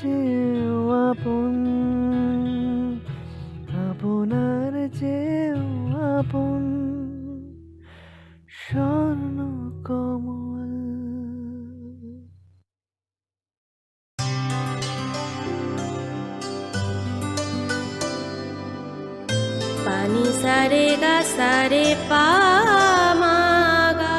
চেয়েও আপন, আপনার চেয়েও আপন স্বর্ণ কমল। पानी सारे गा सारे पामागा।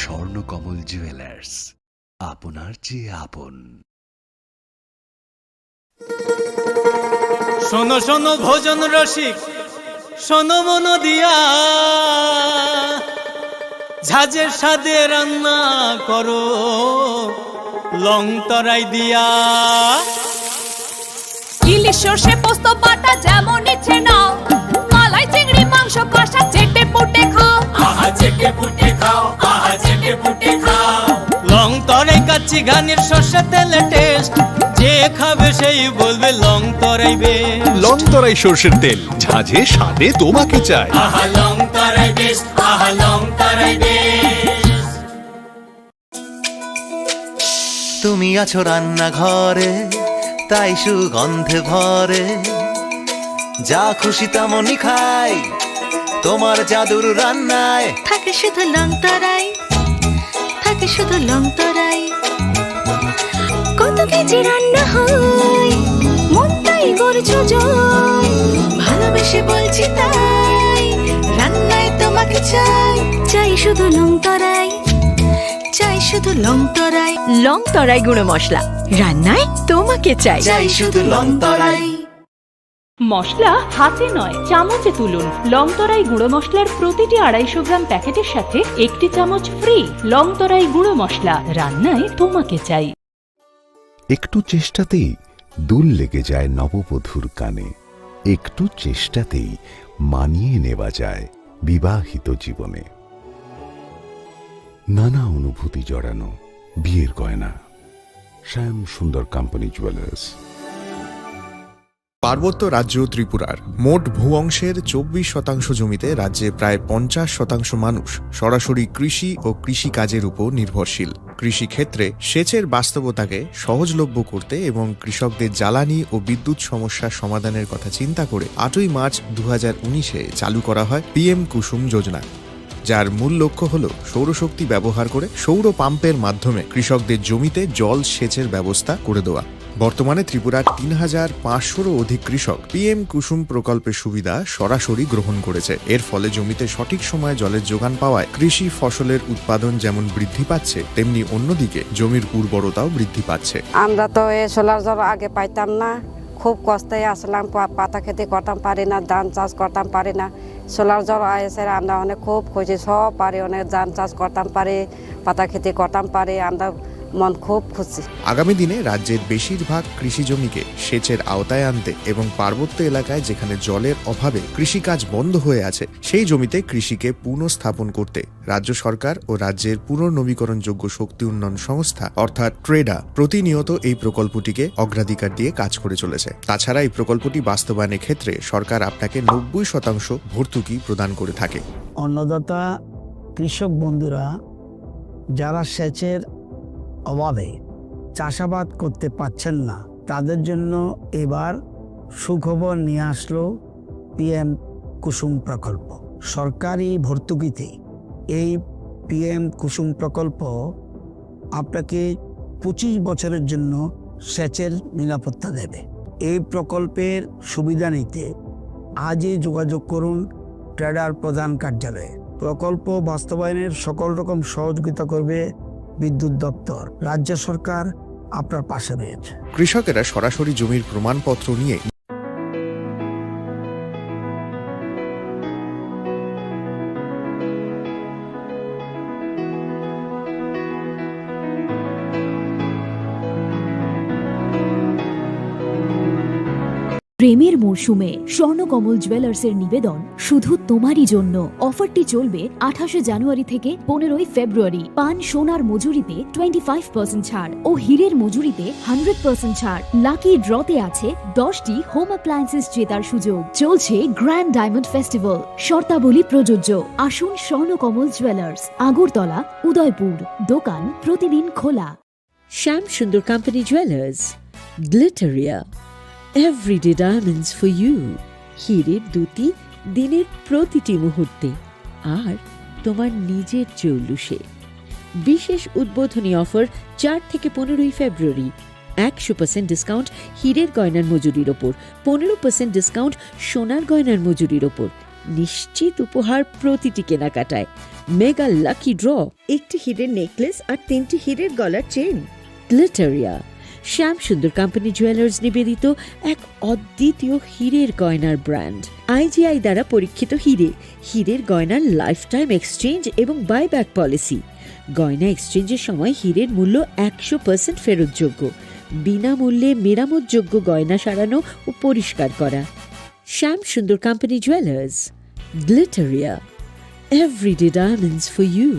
স্বর্ণকমল জুয়েলার্স, আপনার চেয়ে আপন। শোনো শোনো ভোজন রসিক, শোনো মন দিয়া, ঝাঁঝের স্বাদে রান্না করো লং তরাই দিয়া। ইলিশ সর্ষে পোস্ত বাটা যেমন ইচ্ছে নাও, মালাই চিংড়ি মাংস কষা চেটে পুটে খাও, আহা চেটে পুটে খাও, আহা চেটে পুটে খাও। লং তরাই কাচ্চি ঘানির সর্ষে তেলে টেস্ট, যে খাবে সেই বলবে লং তরাই বেশ। লং তরাই সর্ষের তেল, ঝাঁঝে স্বাদে তোমাকে চাই। আহা লং তরাই বেশ, আহা লং তরাই বেশ। তুমি আছো রান্নাঘরে, তাই সুগন্ধে ভরে, যা খুশি তেমনই খাই তোমার জাদুর রান্নায়। থাকে শুধু লং তরাই, থাকে শুধু লং তরাই। কত কেজি রান্না হয়, মন তাই করছো জয়, ভালোবেসে বলছি তাই, রান্নায় তোমাকে চাই, চাই শুধু লং তরাই, চাই শুধু লং তরাই। লং তরাই গুঁড়ো মশলা, রান্নায় তোমাকে চাই, চাই শুধু লং তরাই। মশলা হাতে নয় চামচে তুলুন। লংতরাই গুঁড়ো মশলার প্রতিটি 250 গ্রাম প্যাকেটের সাথে 1 চামচ ফ্রি। লংতরাই গুঁড়ো মশলা, রান্নায় তোমাকে চাই। একটু চেষ্টাতেই দুল লেগে যায় নববধূর কানে, একটু চেষ্টাতেই মানিয়ে নেওয়া যায় বিবাহিত জীবনে। নানা অনুভূতি জড়ানো বিয়ের গয়না, শ্যাম সুন্দর কোম্পানি জুয়েলার্স। পার্বত্য রাজ্য ত্রিপুরার মোট ভূ অংশের 24% জমিতে রাজ্যে প্রায় 50% মানুষ সরাসরি কৃষি ও কৃষিকাজের উপর নির্ভরশীল। কৃষিক্ষেত্রে সেচের বাস্তবতাকে সহজলভ্য করতে এবং কৃষকদের জ্বালানি ও বিদ্যুৎ সমস্যা সমাধানের কথা চিন্তা করে 8ই মার্চ 2019-এ চালু করা হয় PM কুসুম যোজনা, যার মূল লক্ষ্য হল সৌরশক্তি ব্যবহার করে সৌর পাম্পের মাধ্যমে কৃষকদের জমিতে জল সেচের ব্যবস্থা করে দেওয়া। বর্তমানে ত্রিপুরার 3500-রও অধিক কৃষক PM কুসুম প্রকল্পের সুবিধা সরাসরি গ্রহণ করেছে। এর ফলে জমিতে সঠিক সময়ে জলের যোগান পাওয়ায় কৃষি ফসলের উৎপাদন যেমন বৃদ্ধি পাচ্ছে, তেমনি অন্যদিকে জমির উর্বরতাও বৃদ্ধি পাচ্ছে। আমরা তো এই সোলার জল আগে পাইতাম না, খুব কষ্টে আসলাম, পাতা খেতে করতাম পারি না, ধান চাষ করতাম পারি না। সোলার জল এসে আমরা অনেক খুব খুশি, সব পারি, অনেক ধান চাষ করতাম পারি, পাতা খেতে করতাম পারি, আমরা মন খুব খুশি। আগামী দিনে রাজ্যের বেশিরভাগ কৃষি জমিকে সেচের আওতায় আনতে এবং পার্বত্য এলাকায় যেখানে জলের অভাবে কৃষিকাজ বন্ধ হয়ে আছে, সেই জমিতে কৃষিকে পুনঃস্থাপন করতে রাজ্য সরকার ও রাজ্যের পুনর্নবীকরণযোগ্য শক্তি উন্নয়ন সংস্থা অর্থাৎ ট্রেডা প্রতিনিয়ত এই প্রকল্পটিকে অগ্রাধিকার দিয়ে কাজ করে চলেছে। তাছাড়া এই প্রকল্পটি বাস্তবায়নের ক্ষেত্রে সরকার আপনাকে 90% ভর্তুকি প্রদান করে থাকে। অন্নদাতা কৃষক বন্ধুরা যারা সেচের অভাবে চাষাবাদ করতে পারছেন না, তাদের জন্য এবার সুখবর নিয়ে আসলো PM কুসুম প্রকল্প। সরকারি ভর্তুকিতে এই PM কুসুম প্রকল্প আপনাকে 25 বছরের জন্য সেচের নিরাপত্তা দেবে। এই প্রকল্পের সুবিধা নিতে আজই যোগাযোগ করুন ট্রেডার প্রধান কার্যালয়ে। প্রকল্প বাস্তবায়নের সকল রকম সহযোগিতা করবে বিদ্যুৎ দপ্তর। রাজ্য সরকার আপনার পাশে রয়েছে। কৃষকেরা সরাসরি জমির প্রমাণপত্র নিয়ে প্রেমের মরশুমে স্বর্ণকমল জুয়েলার্সের নিবেদন শুধু তোমারই জন্য। অফারটি চলবে 28 জানুয়ারি থেকে 15 ফেব্রুয়ারি। পান সোনার মজুরিতে 25% ছাড় ও হীরের মজুরিতে 100% ছাড়। লাকি ড্রতে আছে 10টি হোম অ্যাপ্লায়েন্সেস জেতার সুযোগ। চলছে গ্র্যান্ড ডায়মন্ড ফেস্টিভ্যাল, শর্তাবলী প্রযোজ্য। আসুন স্বর্ণকমল জুয়েলার্স, আগরতলা, উদয়পুর। দোকান প্রতিদিন খোলা। Shyam Sundar company jewellers, Glitteria, everyday diamonds for you. হীরের দুটি দিনের প্রতিটি মুহূর্তে আর তোমার নিজের চৌলুসে। বিশেষ উদ্বোধনী অফার 4 থেকে 15 ফেব্রুয়ারি। 100% ডিসকাউন্ট হীরের গয়নার মজুরির ওপর, 15% ডিসকাউন্ট সোনার গয়নার মজুরির ওপর। নিশ্চিত উপহার প্রতিটি কেনাকাটায়। মেগা লাকি ড্র, একটি হীরের নেকলেস আর 3টি হীরের গলার চেন। গ্লিটারিয়া, শ্যাম সুন্দর কোম্পানি জুয়েলার্স নিবেদিত এক অদ্বিতীয় হীরের গয়নার ব্র্যান্ড। IGI দ্বারা পরীক্ষিত হীরে, হীরের গয়নার লাইফ টাইম এক্সচেঞ্জ এবং বাইব্যাক পলিসি। গয়না এক্সচেঞ্জের সময় হীরের মূল্য 100% ফেরতযোগ্য। বিনামূল্যে মেরামতযোগ্য গয়না সারানো ও পরিষ্কার করা। Shyam Sundar company jewellers, Glitteria, everyday diamonds for you.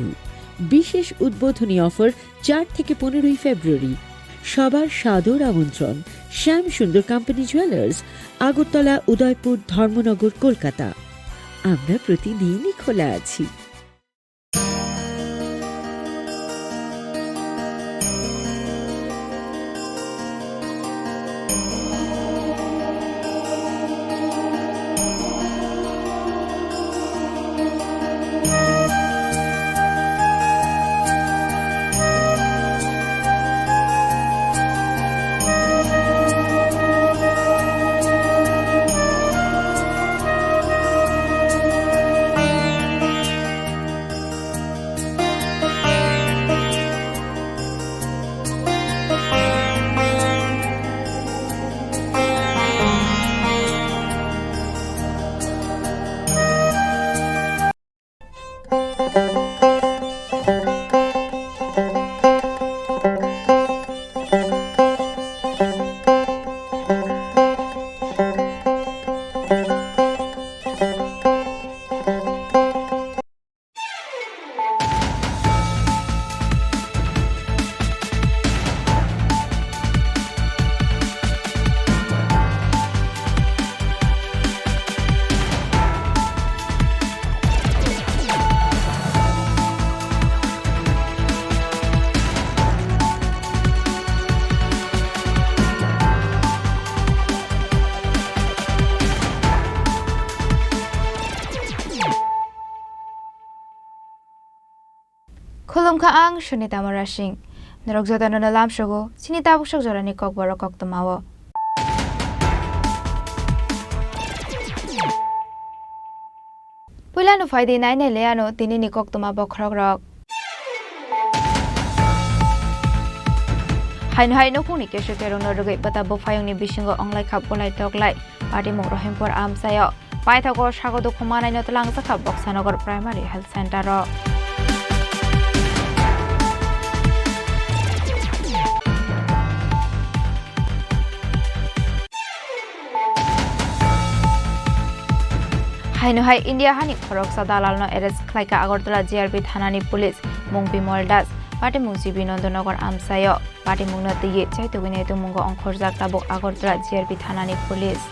বিশেষ উদ্বোধনী অফার 4 থেকে 15 ফেব্রুয়ারি। সবার সাদর আমন্ত্রণ। শ্যাম সুন্দর কোম্পানি জুয়েলার্স, আগরতলা, উদয়পুর, ধর্মনগর, কলকাতা। আমরা প্রতিদিনই খোলা আছি। Khulumkha ang Shunita Marashing. Narogzota na nalam shugo, sinitabok siya jorani kogbaro koktumawo. Pula no faydi na ineleano tinini koktumabo krogrog. Hain no kung nikesyo kerong narugay patabo fayong ni Bishingo onglay kapulay toglay. Pati mong rohimpor amsayo. Paitago shagodo kumanay no talang sa kabok sa Nogor Primary Health Center ro. Hai India hani khorok sa dalal no arrest khlaika Agartala GRP thanani police mungpi moldas pati mungsi binondonogor amsayo pati mungna tiye chaito gine to mungo onkhorjak tabok Agartala GRP thanani police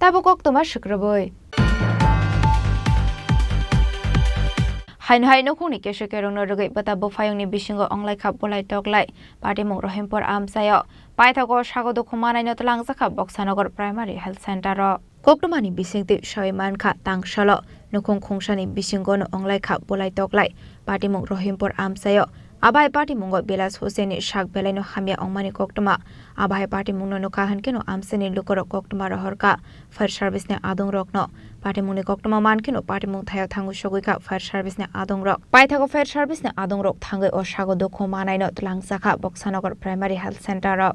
tabukok tuma shukraboy Hai no kung nikesyo kerong narugay patabo fayong ni Bishingo onglay kapulay toglay pati mong rohimpor amsayo paitago shagodo kumanay no talang sa kabok sa Nogor Primary Health Center ro Koktomani bisingti Shaiman Kha Tangsalo Nukong Khongshani bisingono onglai kha bolai toklai Party Mung Rohimpur Amsayo Abai Party Mungo Belas Hoseni Shak Beleno Hamia Ongmani Koktoma Abai Party Mungno Nukahan Keno Amseni Lukoro Koktoma Rohorka Fire Service ne Adong Rokno Party Mungni Koktoma Mankeno Party Mung Thayo Thangu Shoguika Fire Service ne Adong Rok Paithago Fire Service ne Adong Rok Thangai o Shago Dokho Manai no Tlangsakha Boksanagar Primary Health Center ro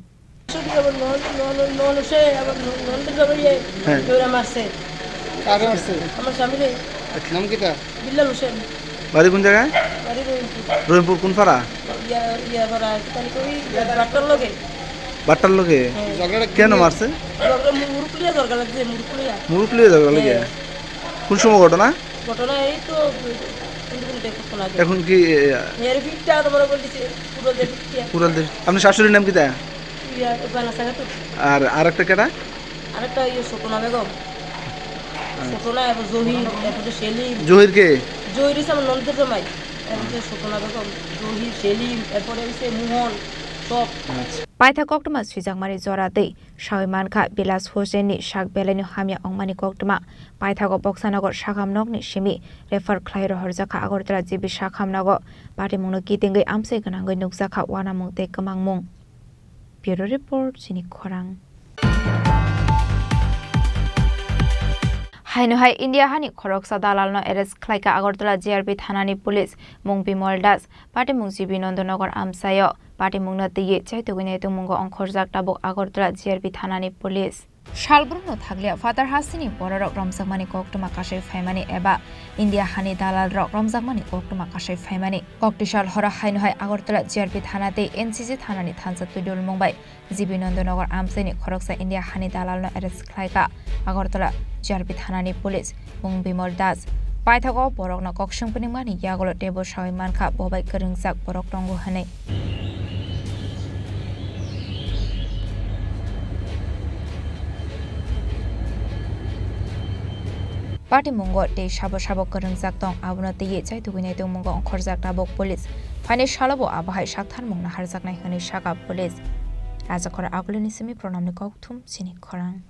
বাড়ি কোন জায়গায় রহিমপুর কোন পাড়া বাট্টার লোকে কেন মারছে মুরুকুলিয়া ঝগড়া লাগে কোন সময় ঘটনা এখন কি আপনি শাশুড়ির নাম কি তা আর আরেকটা কেটা আরেকটা ছোটনা বেগম ছোটনা এবং জহির কে জহির হচ্ছে আমার নন্দের জামাই এরপরে ছোটনা বেগম জহির সেলিম এরপরে হচ্ছে মোহন সব Paitha Koktoma Swijangmari Zorate Shaiman Kha Belas Hoseni Shak Beleni Hamia Ongmani Koktoma Paitha Go Boksanagar Shakamnog ni Shimi Refer Klairo Horzakha Agortala Jibi Shakamnago Party Mungno Kitingai Amse Ganangoi Nukzakha Wana Mungte Kamangmung Bureau Report Sini Khorang Hai India Hani Khoroksa Dalalno Arrest Klaika Agortala JRB Thanani Police Mungbi Moldas Party Mungsi Binondonagar Amsayo Party Mungna Tiye Chaitogine Tumungo Onkhorjak Tabok Agortala JRB Thanani Police Shalbrunno Thaglia Father Hasini Borok Ramsakmani Koktoma Kashai Faimani Eba India Hani Dalal Rok Ramsakmani Koktoma Kashai Faimani Koktishal Hora Hainu Agortala JRB Thanate NCC Thanani Thansa Tudul Mumbai Zibinondonagar Amseni Khoroksa India Hani Dalalno Arrest Klaika Agortala JRB Thanani Police Mungbi Moldas Paithago Borokno Kokshungpunimani Yagolo Debo Shaiman Kha Bobai Keringsak Borok Tongo Hane Party Mungo Te Shabo Shabo Keringsak Tong Abuna Tiye Chaitugine Mungo Onkhorjak Tabok Police Phane Shalabo Abahai Shakthar Mungna Harjaknai Hani Shaka Police Rajakora Agulini Simi Pronamni Kokthum Sini Khorang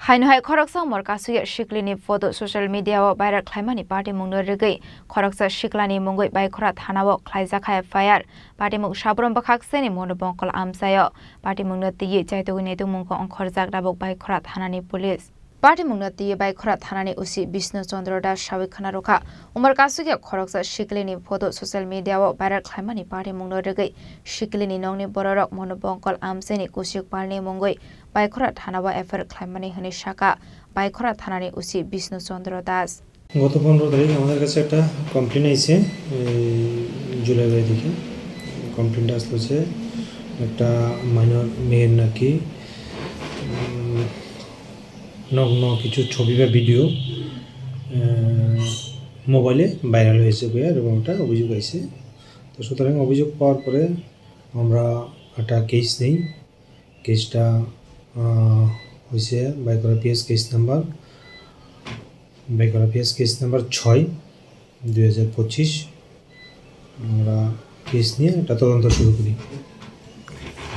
Hainhai Khoroksa Morkasuya Shiklini photo social media o viral Klaimani Party Mungno Rigai Khoroksa Shiklani Mungoi Baikora Thanawo Khlaijaka fire Party Mung Shabron Bakhakseni Monobongkol Amsayo Party Mungno Tiye Chaitogine Mungo Onkhorjak Dabok Baikora Thanani Police Party Mungno Tiye Baikora Thanani Usi Bishnu Chandra Das Shawikhana Rokha Umar Kasuya Khoroksa Shiklini photo social media o viral Klaimani Party Mungno Rigai Shiklini Nongni Bororok Monobongkol Amseni Kusyuk Parni Mungoi Baikora Thanawa Efer Klaimani Hani Shaka Baikora Thanani Usi Bishnu Chandra Das গত 15 তারিখ আমাদের কাছে একটা complain আইছে জুলাই বাড়ি থেকে কমপ্লেইনটা আসছে একটা মাইনর মেয়ের নাকি নগ্ন কিছু ছবি বা ভিডিও মোবাইলে ভাইরাল হয়েছে এবং একটা অভিযোগ আইছে তো সুতরাং অভিযোগ পাওয়ার পরে আমরা একটা কেস নেই কেসটা হয়েছে বাইকরা পিএস কেস নাম্বার 6 2025 আমরা কেস নিয়ে একটা তদন্ত শুরু করি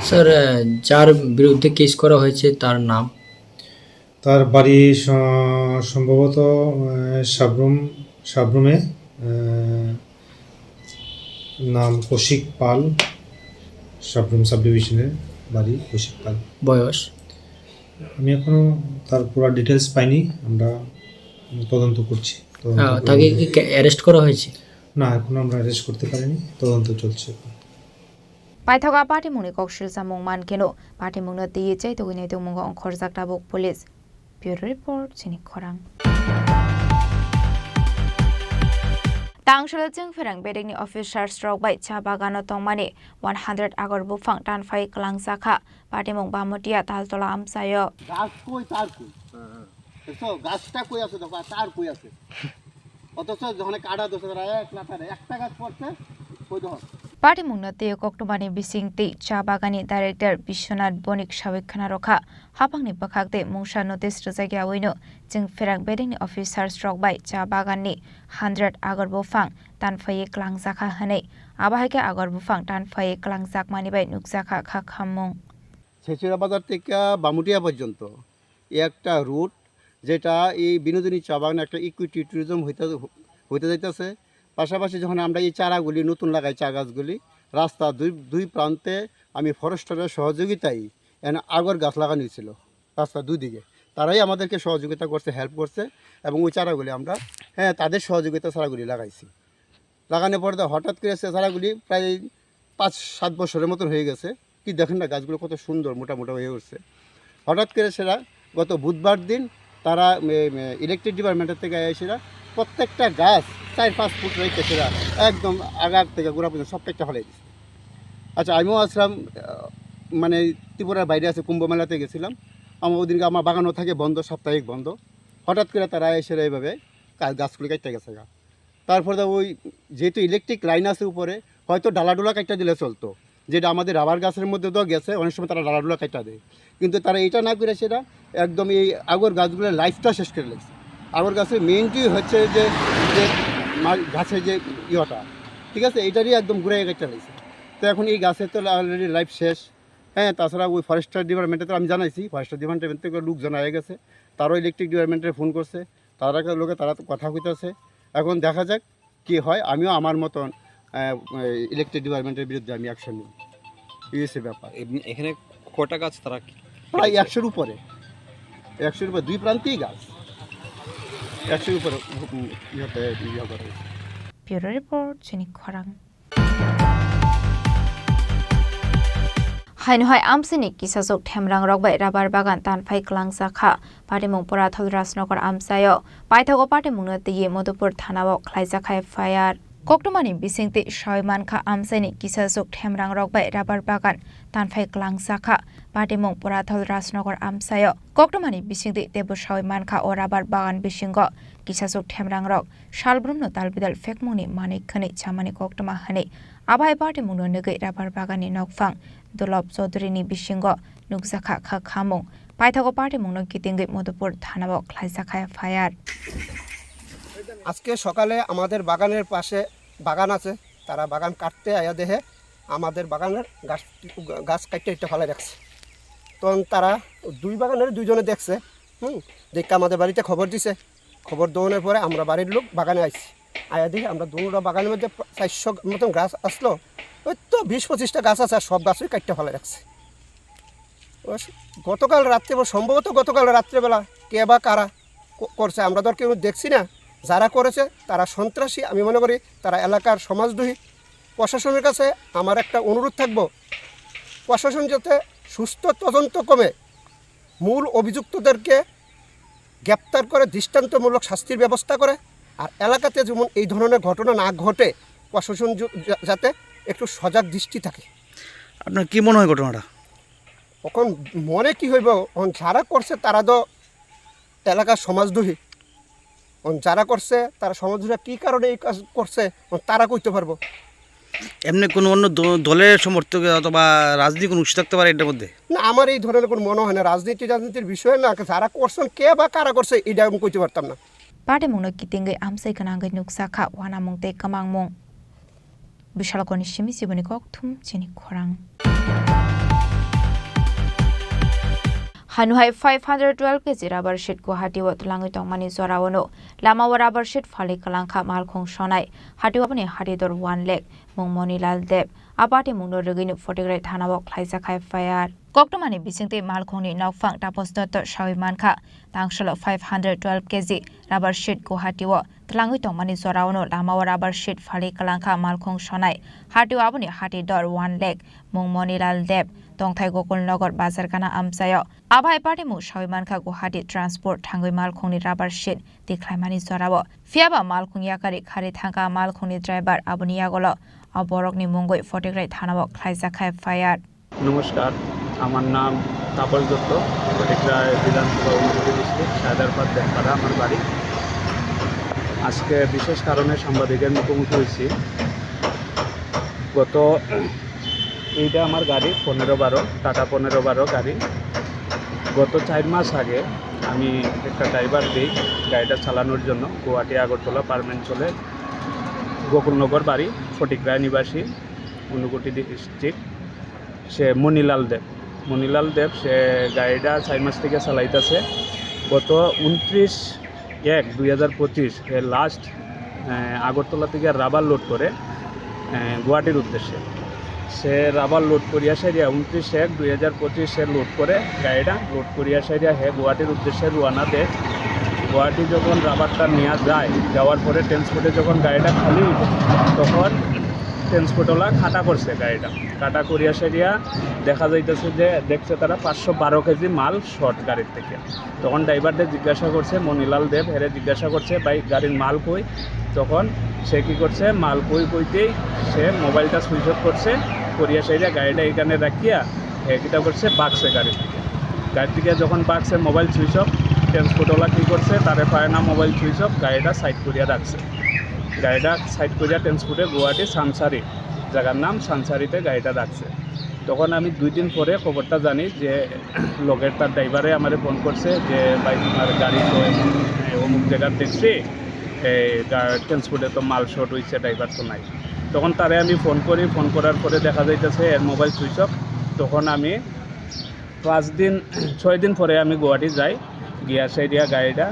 স্যার যার বিরুদ্ধে কেস করা হয়েছে তার নাম তার বাড়ি সম্ভবত সাবরুমে নাম কৌশিক পাল সাবরুম সাব ডিভিশনের বাড়ি কৌশিক পাল বয়স আমি এখনো তার পুরো ডিটেইলস পাইনি আমরা তদন্ত করছি তাকে কি অ্যারেস্ট করা হয়েছে না এখন আমরা অ্যারেস্ট করতে পারিনি তদন্ত চলছে Paithaga Party Mungni Kokshil Samung Mankeno Party Mungno Tiye Chaitogine Mungo Onkhorjak Tabok Police Bureau Report Sini Khorang Tangshal Jingferang Bedingni Officer Stroke by Chabagano Tongmani 100 Agor Bufang Tanfai Klangsakha Party Mung Bamotia Taltola Amsayo গাছ কই তার কই দেখো গাছটা কই আছে দেখো তার কই আছে অথচ যখন কাটা দোষ করে একলা তারে একটা গাছ পড়ছে কই দেখো Party Mungno Tiye Koktobani Bisingti Chabagani Director Bishwanath Bonik Shawikhana Rokha Hapangni Bakhakte Mungsha Notice Rojagya Wino Jingferang Bedingni Officer Stroke by Chabagani 100 Agor Bufang Tanfai Klangsakha Hane Abahike Agor Bufang Tanfai Klangsak Mani by Nukzakha Khakhamung ছেচুড়া বাজার থেকে বামুটিয়া পর্যন্ত এই একটা root, যেটা এই বিনোদিনী চা বাগানে একটা ইকুইটি ট্যুরিজম হইতে যাইতেছে। পাশাপাশি যখন আমরা এই চারাগুলি নতুন লাগাই, চা গাছগুলি, রাস্তা দুই প্রান্তে আমি ফরেস্টারের সহযোগিতায় এখানে আগর গাছ লাগানো হয়েছিল রাস্তা দুই দিকে। তারাই আমাদেরকে সহযোগিতা করছে, হেল্প করছে, এবং ওই চারাগুলি আমরা তাদের সহযোগিতা চারাগুলি লাগাইছি। লাগানোর পরে হঠাৎ করে সে চারাগুলি প্রায় 5-7 বছরের মতন হয়ে গেছে। কি দেখেন না গাছগুলো কত সুন্দর মোটা মোটা হয়ে উঠছে। হঠাৎ করে সেরা গত বুধবার দিন তারা ইলেকট্রিক ডিপার্টমেন্টের থেকে এসেরা প্রত্যেকটা গাছ 4-5 ফুট রয়েছে, সেরা একদম আগার থেকে গোড়া পর্যন্ত সব একটা ফেলে দিচ্ছে। আচ্ছা, আমিও আসলাম, মানে ত্রিপুরার বাইরে আছে, কুম্ভ মেলাতে গেছিলাম। আমার ওদিনকে আমার বাগানও থাকে বন্ধ, সাপ্তাহিক বন্ধ। হঠাৎ করে তারা এসে এইভাবে গাছগুলি কাটতে গেছে। তারপরে ওই যেহেতু ইলেকট্রিক লাইন আছে উপরে, হয়তো ডালাডোলা কাটটা দিলে চলতো, যেটা আমাদের রাবার গাছের মধ্যে তো গেছে, অনেক সময় তারা ডালাডোলা কাটটা দেয়। কিন্তু তারা এটা না করে সেটা একদম এই আগর গাছগুলোর লাইফটা শেষ করে লেগেছে। আগর গাছের মেইনটি হচ্ছে যে গাছের যে ইয়েটা, ঠিক আছে, এটারই একদম ঘুরে কাটটা লেগেছে। তো এখন এই গাছের তো অলরেডি লাইফ শেষ। তাছাড়া ওই ফরেস্টার ডিপার্টমেন্টে তো আমি জানাইছি, ফরেস্টার ডিপার্টমেন্ট থেকে লোক জানা হয়ে গেছে, তারাও ইলেকট্রিক ডিপার্টমেন্টে ফোন করছে, তারা কথা কইতেছে। এখন দেখা যাক কী হয়। আমিও আমার মতন ইলেকট্রিক ডিপার্টমেন্টের বিরুদ্ধে আমি অ্যাকশন নিই। এই ব্যাপার। এখানে কটা গাছ তারা? প্রায় 100-র উপরে, 100-র উপরে, দুই প্রান্তেই গাছ 100-র উপরে ইয়ে করা হয়েছে। ব্যুরো রিপোর্ট চিনি খরাং। হাইনহাই আমসিনি কিসাজক ঠেমরাং রকবাই রাবার বাগান তানফাই ক্লাংসাখা পাটিমুং পরাথল রাজনগর আমসায় পাইথাগো পাটিমুংनो तिये मधुपुर थानाव ख्लाइजाखाय फायार कक्टमानि बिसिंति सयमानखा आमसाइनि किसाजक ঠেমরাং রকবাই রাবার বাগান तानफाय क्लांसाखा पाटिमुं पराथल राजनगर आमसाय कक्टमानि बिसिंति देबो सयमानखा ओ राबार बागान बिसिंग किसाजक ঠেমরাং रक सालब्रुमनो तालबिदाल फेकमुंनि मानिकखनि चामानि कक्टमा हानि आबाय पाटिमुंनो नोगै राबार बागाननि नकफां दुलब चौधुरीनि बिसिंग नुकजाखा खा खामुं पाइथागो पाटिमुंनो गितिंगै मधुपुर थानाव ख्लाइजाखाय फायार। আজকে সকালে আমাদের বাগানের পাশে বাগান আছে, তারা বাগান কাটতে আয়া দেহে আমাদের বাগানের গাছ কাটতে একটা ফেলে রাখছে। তখন তারা দুই বাগানের দুইজনে দেখছে, দেখে আমাদের বাড়িতে খবর দিছে। খবর দেওয়ানোর পরে আমরা বাড়ির লোক বাগানে আইছি। আয়া দেখি আমরা দুটা বাগানের মধ্যে 400 মতন গাছ আসলো। ওই তো 20-25টা গাছ আছে, আর সব গাছই কাটতে ফেলে রাখছে। গতকাল রাত্রে, সম্ভবত গতকাল রাত্রেবেলা কে বা কারা করছে আমরা তো আর কেউ দেখছি না। যারা করেছে তারা সন্ত্রাসী, আমি মনে করি তারা এলাকার সমাজদ্রোহী। প্রশাসনের কাছে আমার একটা অনুরোধ থাকবো, প্রশাসন যাতে সুস্থ তদন্ত কমে মূল অভিযুক্তদেরকে গ্রেপ্তার করে দৃষ্টান্তমূলক শাস্তির ব্যবস্থা করে, আর এলাকাতে যেমন এই ধরনের ঘটনা না ঘটে প্রশাসন যাতে একটু সজাগ দৃষ্টি থাকে। আপনার কি মনে হয় ঘটনাটা? এখন মনে কি হইব, যারা করছে তারা তো এলাকার সমাজদ্রোহী, যারা করছে তারা সমাজদ্রোহী কী কারণে এই কাজ করছে তারা কইতে পারবো। এমনি কোনো অন্য দলের সমর্থক অথবা রাজনীতি কোনো উৎস থাকতে পারে এটার মধ্যে? না, আমার এই ধরনের কোনো মনে হয় না। রাজনীতির বিষয় না, যারা করছেন কে বা কারা করছে এটা আমি কইতে পারতাম না। पाटिमुंनो गितिंगै आमसाइ गोनांगै नुकसाखा वानामुं ते कामांमुं बिशालकनि सिमि सिबनि कक्थुम चिनि खरां। हानुहाय 512 केजि राबार शीट गुवाहाटीआव तुलाङै दंमानि जरावनो लामाव राबार शीट फालि कलांखा मालखं सनाय हाटिवाबनि हाटिदर 1 लाख मुं मनिलाल देब आबाति मुंनो रगैनो फटिग्राय थानाव ख्लाइजाखाय फायार कक्टमानि बिसिंते मालखंनि नौफां तापस दत्त सयमानखा तांसल 512 केजि राबार शीट गुवाहाटीआव तुलाङै दंमानि जरावनो लामाव राबार शीट फालि कलांखा मालखं सनाय हाटिवाबनि हाटिदर 1 लाख मुं मनिलाल देब दंथाय गकुलनगर बाजारगाना आमसाय आबाय पाटिमु सयमानखा गुवाहाटी ट्रान्सपोर्ट थांगै मालखंनि राबार शीट दिख्लायमानि जराव फियाबा मालखं याकारि खारि थांगा मालखंनि ड्राइभार आबुनि आगल अबरकनि मुंगै फटिग्राय थानाव ख्लाइजाखाय फायार। नमस्कार, আমার নাম তাপস দত্ত, ফটিকরায় বিধানসভা ঊনকোটি ডিস্ট্রিক্ট সায়দারপাড় দেখপাড়া আমার বাড়ি। আজকে বিশেষ কারণে সাংবাদিকের মুখোমুখি হয়েছি। গত এইটা আমার গাড়ি 15-12 টাটা 15-12 গাড়ি। গত 4 মাস আগে আমি একটা ড্রাইভার দিই গাড়িটা চালানোর জন্য। গুয়াহাটি আগরতলা পারমেন্ট চলে, গোকুলনগর বাড়ি, ফটিকরায় নিবাসী, ঊনকোটি ডিস্ট্রিক্ট। সে মনিলাল দেব মনিলাল দেব সে গাড়িটা 4 মাস থেকে চালাইতেছে। গত 29/1/2025 লাস্ট আগরতলা থেকে রাবার লোড করে গুয়াহাটির উদ্দেশ্যে সে রাবার লোড করিয়া সারিয়া 29/1/2025 সে লোড করে গাড়িটা লোড করিয়া সারিয়া গুয়াহাটির উদ্দেশ্যে রওনা দেয়। গুয়াহাটি যখন রাবারটা নিয়ে যায়, যাওয়ার পরে ট্রান্সপোর্টে যখন গাড়িটা খালি হইব তখন ট্রান্সপোর্টওয়ালা খাটা করছে গাড়িটা। খাটা করিয়া সারিয়া দেখা যাইতেছে যে দেখছে তারা 512 কেজি মাল শর্ট গাড়ির থেকে। তখন ড্রাইভারদের জিজ্ঞাসা করছে, মনিলাল দেব হেরে জিজ্ঞাসা করছে ভাই গাড়ির মাল কই। তখন সে কী করছে, মাল কইতেই সে মোবাইলটা সুইচ অফ করছে, করিয়া সারিয়া গাড়িটা এখানে রাখিয়া কীটা করছে বাক্সে গাড়ির থেকে যখন বাক্সে মোবাইল সুইচ অফ, ট্রান্সপোর্টওয়ালা কী করছে তারে পায় না মোবাইল সুইচ অফ, গাড়িটা সাইড করিয়া রাখছে। গাড়িটা সাইড করিয়া ট্রান্সপোর্টে গুয়াহাটি সানসারি, জায়গার নাম সানসারিতে গাড়িটা রাখছে। তখন আমি 2 দিন পরে খবরটা জানি যে লোকের তার ড্রাইভারে আমারে ফোন করছে যে ভাই তোমার গাড়ি তো অমুক জায়গার দেখছি, ট্রান্সপোর্টে তো মাল শর্ট হয়েছে, ড্রাইভার তো নাই। তখন তারে আমি ফোন করি, ফোন করার পরে দেখা যাইতেছে এর মোবাইল সুইচ অফ। তখন আমি 6 দিন পরে আমি গুয়াহাটি যাই, গিয়া সাইডিয়া গাড়িটা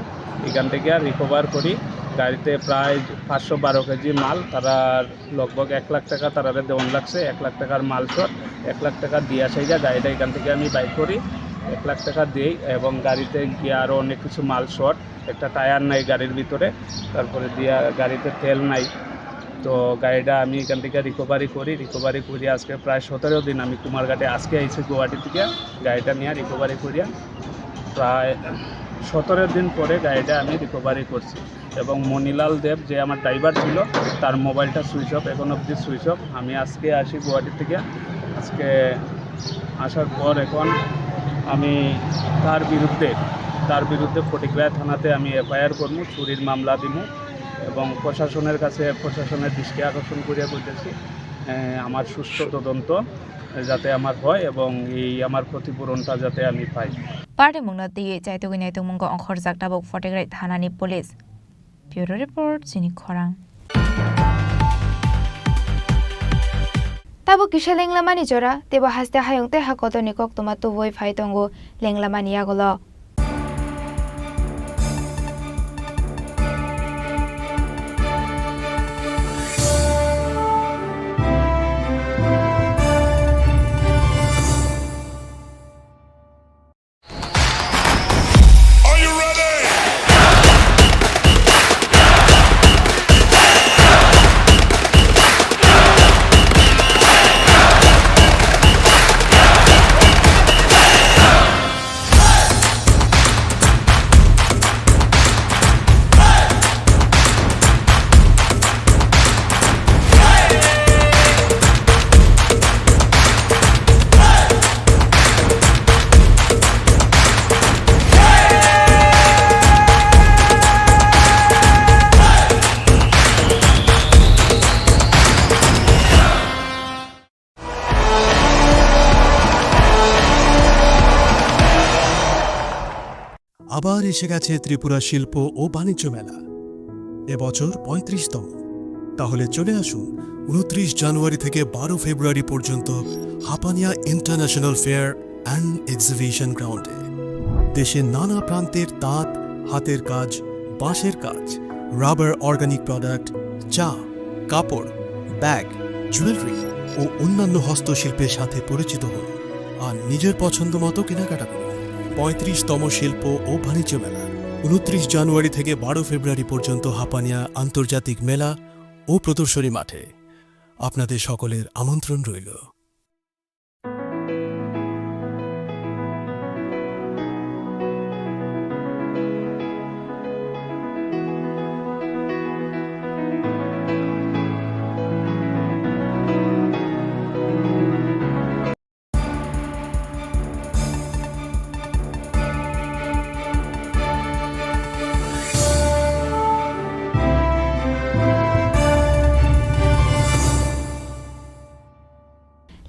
এখান থেকে রিকভার করি। গাড়িতে প্রায় 512 কেজি মাল, তারা লগভগ 1 লাখ টাকা তারারে দেওয়ান লাগছে। 1 লাখ টাকার মাল শট, 1 লাখ টাকা দিয়া সাইডা গাড়িটা এখান থেকে আমি বাইক করি, 1 লাখ টাকা দিই। এবং গাড়িতে গিয়ে আরও অনেক কিছু মাল শট, একটা টায়ার নাই গাড়ির ভিতরে, তারপরে দিয়া গাড়িতে তেল নাই। তো গাড়িটা আমি এখান থেকে রিকভারি করি আজকে প্রায় 17 দিন আমি কুমারঘাটে আজকে আইছি গুয়াহাটি থেকে গাড়িটা নিয়ে রিকভারি করিয়া প্রায় 17 দিন পরে গাড়িটা আমি রিকভারি করছি। এবং মনিলাল দেব যে আমার ড্রাইভার ছিল তার মোবাইলটা সুইচ অফ, এখন অবধি সুইচ অফ। আমি আজকে আসি গুয়াহাটি থেকে, আজকে আসার পর এখন আমি তার বিরুদ্ধে ফটিকরায় থানাতে আমি FIR করবো, চুরির মামলা দিব এবং প্রশাসনের কাছে প্রশাসনের দৃষ্টি আকর্ষণ করিয়া করতেছি আমার সুস্থ তদন্ত যাতে আমার হয় এবং এই আমার ক্ষতিপূরণটা যাতে আমি পাই। পার্টি মুংনা দিয়ে চাইতগিনাই তুমুঙ্গ অংখর জাগটাবক ফটিকরাই থানানি পুলিশ। ব্যুরো রিপোর্ট চিনি খরাং। তাবো কিসে লেংলামানি জরা তেবা হাসতে হায়ংতে হাকত নিকক তোমা তুবই ফাইতঙ্গো লেংলামানি আগল। আবার এসে গেছে ত্রিপুরা শিল্প ও বাণিজ্য মেলা, এবছর 35তম। তাহলে চলে আসুন 29 জানুয়ারি থেকে 12 ফেব্রুয়ারি পর্যন্ত Hapania international fair and exhibition গ্রাউন্ডে। দেশের নানা প্রান্তের তাঁত, হাতের কাজ, বাঁশের কাজ, রাবার অর্গানিক প্রোডাক্ট, চা, কাপড়, ব্যাগ, জুয়েলারি ও অন্যান্য হস্তশিল্পের সাথে পরিচিত হন আর নিজের পছন্দ মতো কেনাকাটা করুন। 35তম শিল্প ও বাণিজ্য মেলা 29 জানুয়ারি থেকে 12 ফেব্রুয়ারি পর্যন্ত হাপানিয়া আন্তর্জাতিক মেলা ও প্রদর্শনী মাঠে। আপনাদের সকলের আমন্ত্রণ রইল।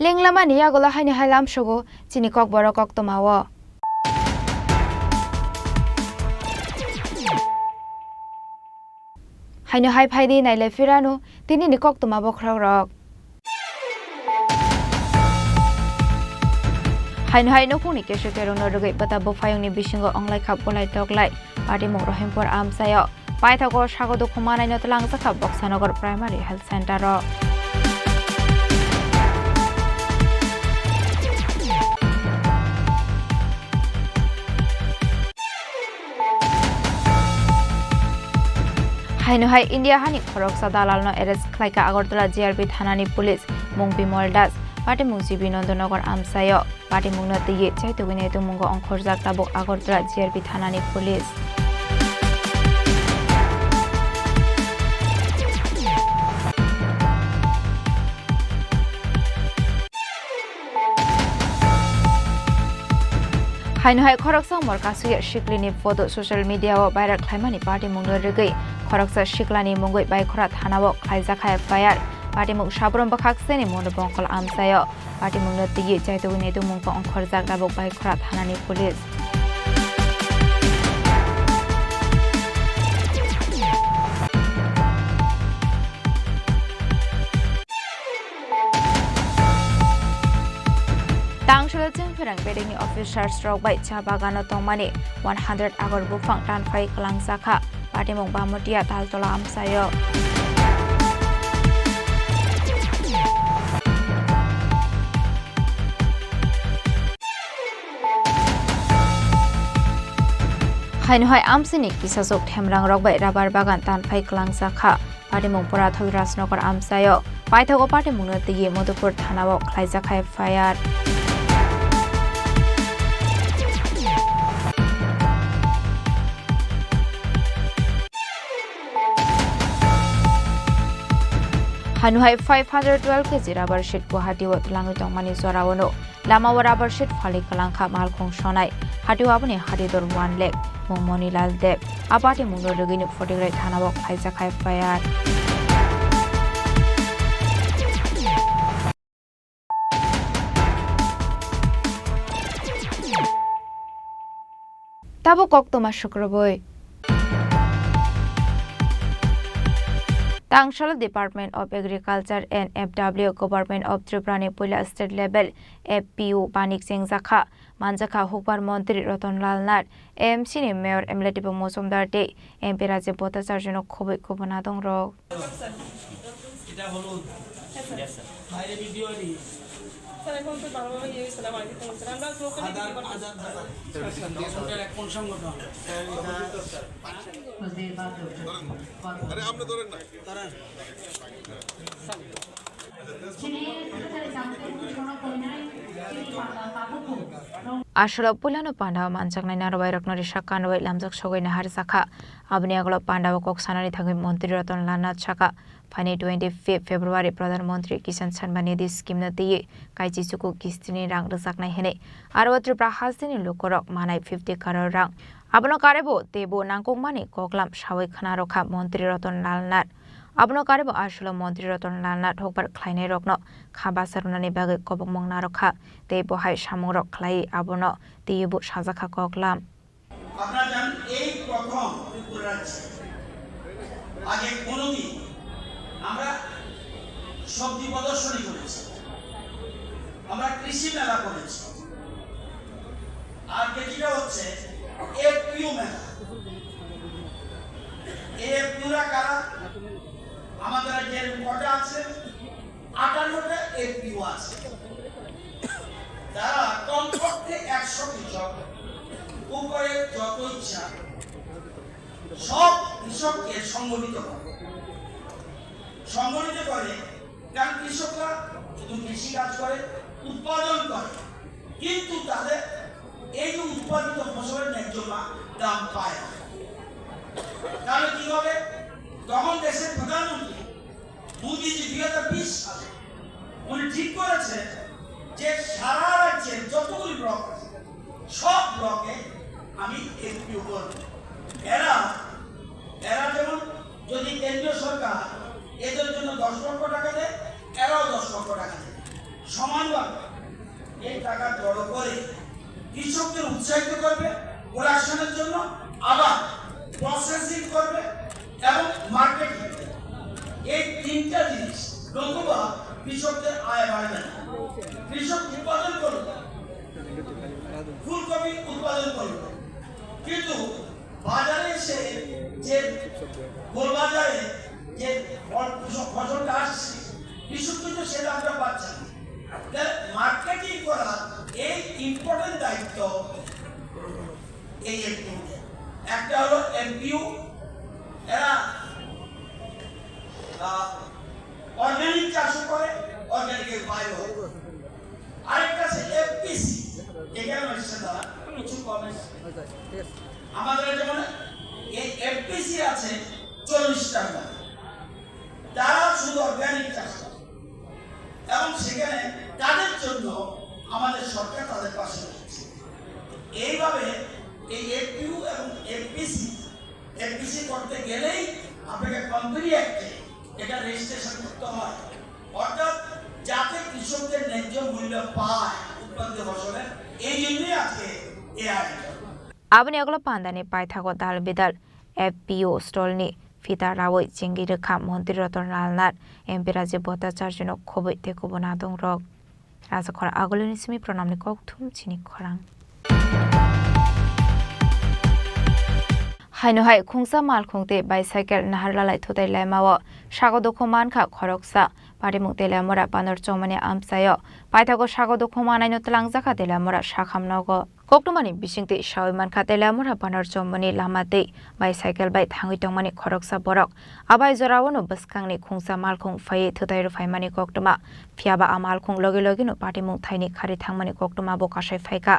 লেংলামানি আগলা হাইনি হাইলাম সগো চিনি কক বড় কক তোমাও। হাইনো হাই ফাইদি নাইলে ফিরানো তিনি নিকক তোমাবো খ্রক rock. Hain hai no puni ke shute rong no rogai bata bo phayong ni bisingo onglai khap bolai toklai party mong rohimpur amsayo pai thago sagodo khumanai no tlang sakha Boksanagar Primary Health Center ro Haino hai India hani khoroksa dalal no arrest khlaika Agartala JRB thanani police Mungpi Moldas party Musi Binondonagar amsayo party mungno tiye chaitogine tu mungo onkhorjak tabok Agartala JRB thanani police Haino hai khoroksa morkasuya shiklini photo social media o viral khlaimani party mungno regai khoroksa shiklani mungoi bai khora thanao khaijaka FIR party mung sabron bakhakseni mono bongkol amsayo party mungno tiye chaitogine tu mungko onkhorjak tabok bai khora thanani police Tangshul Jingpirang Bedini officers stroke by Chabagano Tomani 100 Agor Bufang Tanfai Kalangsaka Party Mong Bamutia Taltola Amsayo Hainhoi Amsini Kisasok Temrang Rock by Rabar Bagan Tanfai Kalangsaka Party Mong Pura Thoras Nokor Amsayo Paithago Party Mungno Tiye Modupur Thanao Khaijaka FIR Hanuhai 512 kg rubber sheet Guwahati wa tulangi tongmani zorawano lama wa rubber sheet phali kalangkha malkhong sonai hati wabani hati dor 1 lakh mongmoni lal deb apati mungno rogini photograi thanao khaijaka FIR tabo koktoma shukraboi Tangshala Department of Agriculture and FW Government of Tripura Pula State Level FPU Panik Singh Zakha Manjaka Hukbar Montri Ratan Lal Nat AMC ni Mayor Emletibo Mosumdar Day MP Raje Bota Sarjano Khoboi Khobonadong Ro Asholo Pulano Panda Manchak Nainarwai Raknori Shakanwai Lamjak Shogoi Nahar Saka Abniaglo Panda Koksanari Thagi Montri Ratan Lanat Chaka Pani 25 February Pradhan Mantri Kisan Samman Nidhi Scheme na tiye Kaichi Suku Kistini Rang Rzaknai Hene Arwa Tripura Hasini Lokorok Manai 50 Crore Rang Abno Karebo Tebo Nangkong Mani Koklam Shawai Khanarokha Montri Ratan Lalnat Abno Karebo Asholo Montri Ratan Lalnat Hokbar Klaine Rokno Khabasarunani Bagai Kobok Mongnarokha Tebo Hai Shamorok Klai Abono Tebo Shazaka Koklam আপনারা জানেন এই প্রথম ত্রিপুরা রাজ্যে আগে কোনোদিন আমরা সবজি প্রদর্শনী করেছি আমরা কৃষি মেলা করেছি আর যেটা হচ্ছে এফপিউ মেলা এফপিউরা কারা আমাদের রাজ্যের কটা আছে 58টা এফপিউ আছে যারা কমপক্ষে 100 কৃষক উপরে যত ইচ্ছা সব কৃষককে সংগঠিত করে কারণ কৃষকরা শুধু কৃষি কাজ করে উৎপাদন করে কিন্তু তাদের এই যে উৎপাদিত ফসলের ন্যায্য দাম পায় না তাহলে কি হবে তখন দেশের প্রধানমন্ত্রী মোদীজি 2020 সালে উনি ঠিক করেছে যে সারা রাজ্যের যতগুলি ব্লক আছে সব ব্লকে আমি এফপিউ করব এরা যেমন যদি কেন্দ্রীয় সরকার এদের জন্য 10 লক্ষ টাকা দেয় এরাও 10 লক্ষ টাকা দেয় সমানভাবে এই টাকা জড়ো করে কৃষকদের উৎসাহিত করবে প্রোডাকশনের জন্য আবার প্রসেসিং করবে এবং মার্কেটিং এই তিনটা জিনিস নতুবা কৃষকদের আয় বাড়বে না কৃষক উৎপাদন করবে ফুলকপি উৎপাদন করলো, কিন্তু বাজারে এসে যে গোলবাজারে যে ফসলটা আসছে কৃষক কিন্তু সে দামটা পাচ্ছে না। মার্কেটিং করা এই ইম্পর্টেন্ট দায়িত্ব এই একটা হলো এমপিউ, এরা অর্গানিক চাষও করে, অর্গানিকের বাইরে। আরেকটা আছে এফপিসি, এখানে এসছে তারা কিছু কমে। আমাদের যেমন এই এফপিসি আছে 40টা, তারা শুধু অর্গানিক চাষ করে এবং সেখানে তাদের জন্য আমাদের সরকার তাদের পাশে রয়েছে। এইভাবে এই এফপিউ এবং এফপিসি করতে গেলেই আপনাকে কোম্পানি অ্যাক্টে এটা রেজিস্ট্রেশন করতে হয়, অর্থাৎ যাতে কৃষকদের ন্যায্য মূল্য পায় উৎপাদিত ফসলের। এই জন্যই আজকে এই আয়োজন। Abani aglo pandani paithago dal bidal FPO stolni fita rawoi jingi rekha mantri Ratan Lal Nath MP Rajiv Bhattacharya no khoboi te kubona dong rok rajakhor agoloni simi pranamni kokthum chini khorang haino hai khungsa mal khungte bicycle nahar lalai thotai laimawo sagodokho mankha khoroksa parimuk telamora panor chomani amsayo paithago sagodokho manaino tlangjaka telamora sakhamnogo koktomani bisingti shaiman khatelamora panar chomani lamate bicycle bai thangui tongmani khoroksa borok abai jorawono baskangni khungsa malkhung phai thutai ro phaimani koktoma phiaba amal khung loge loge no party mung thaini khari thangmani koktoma bo kasai phaika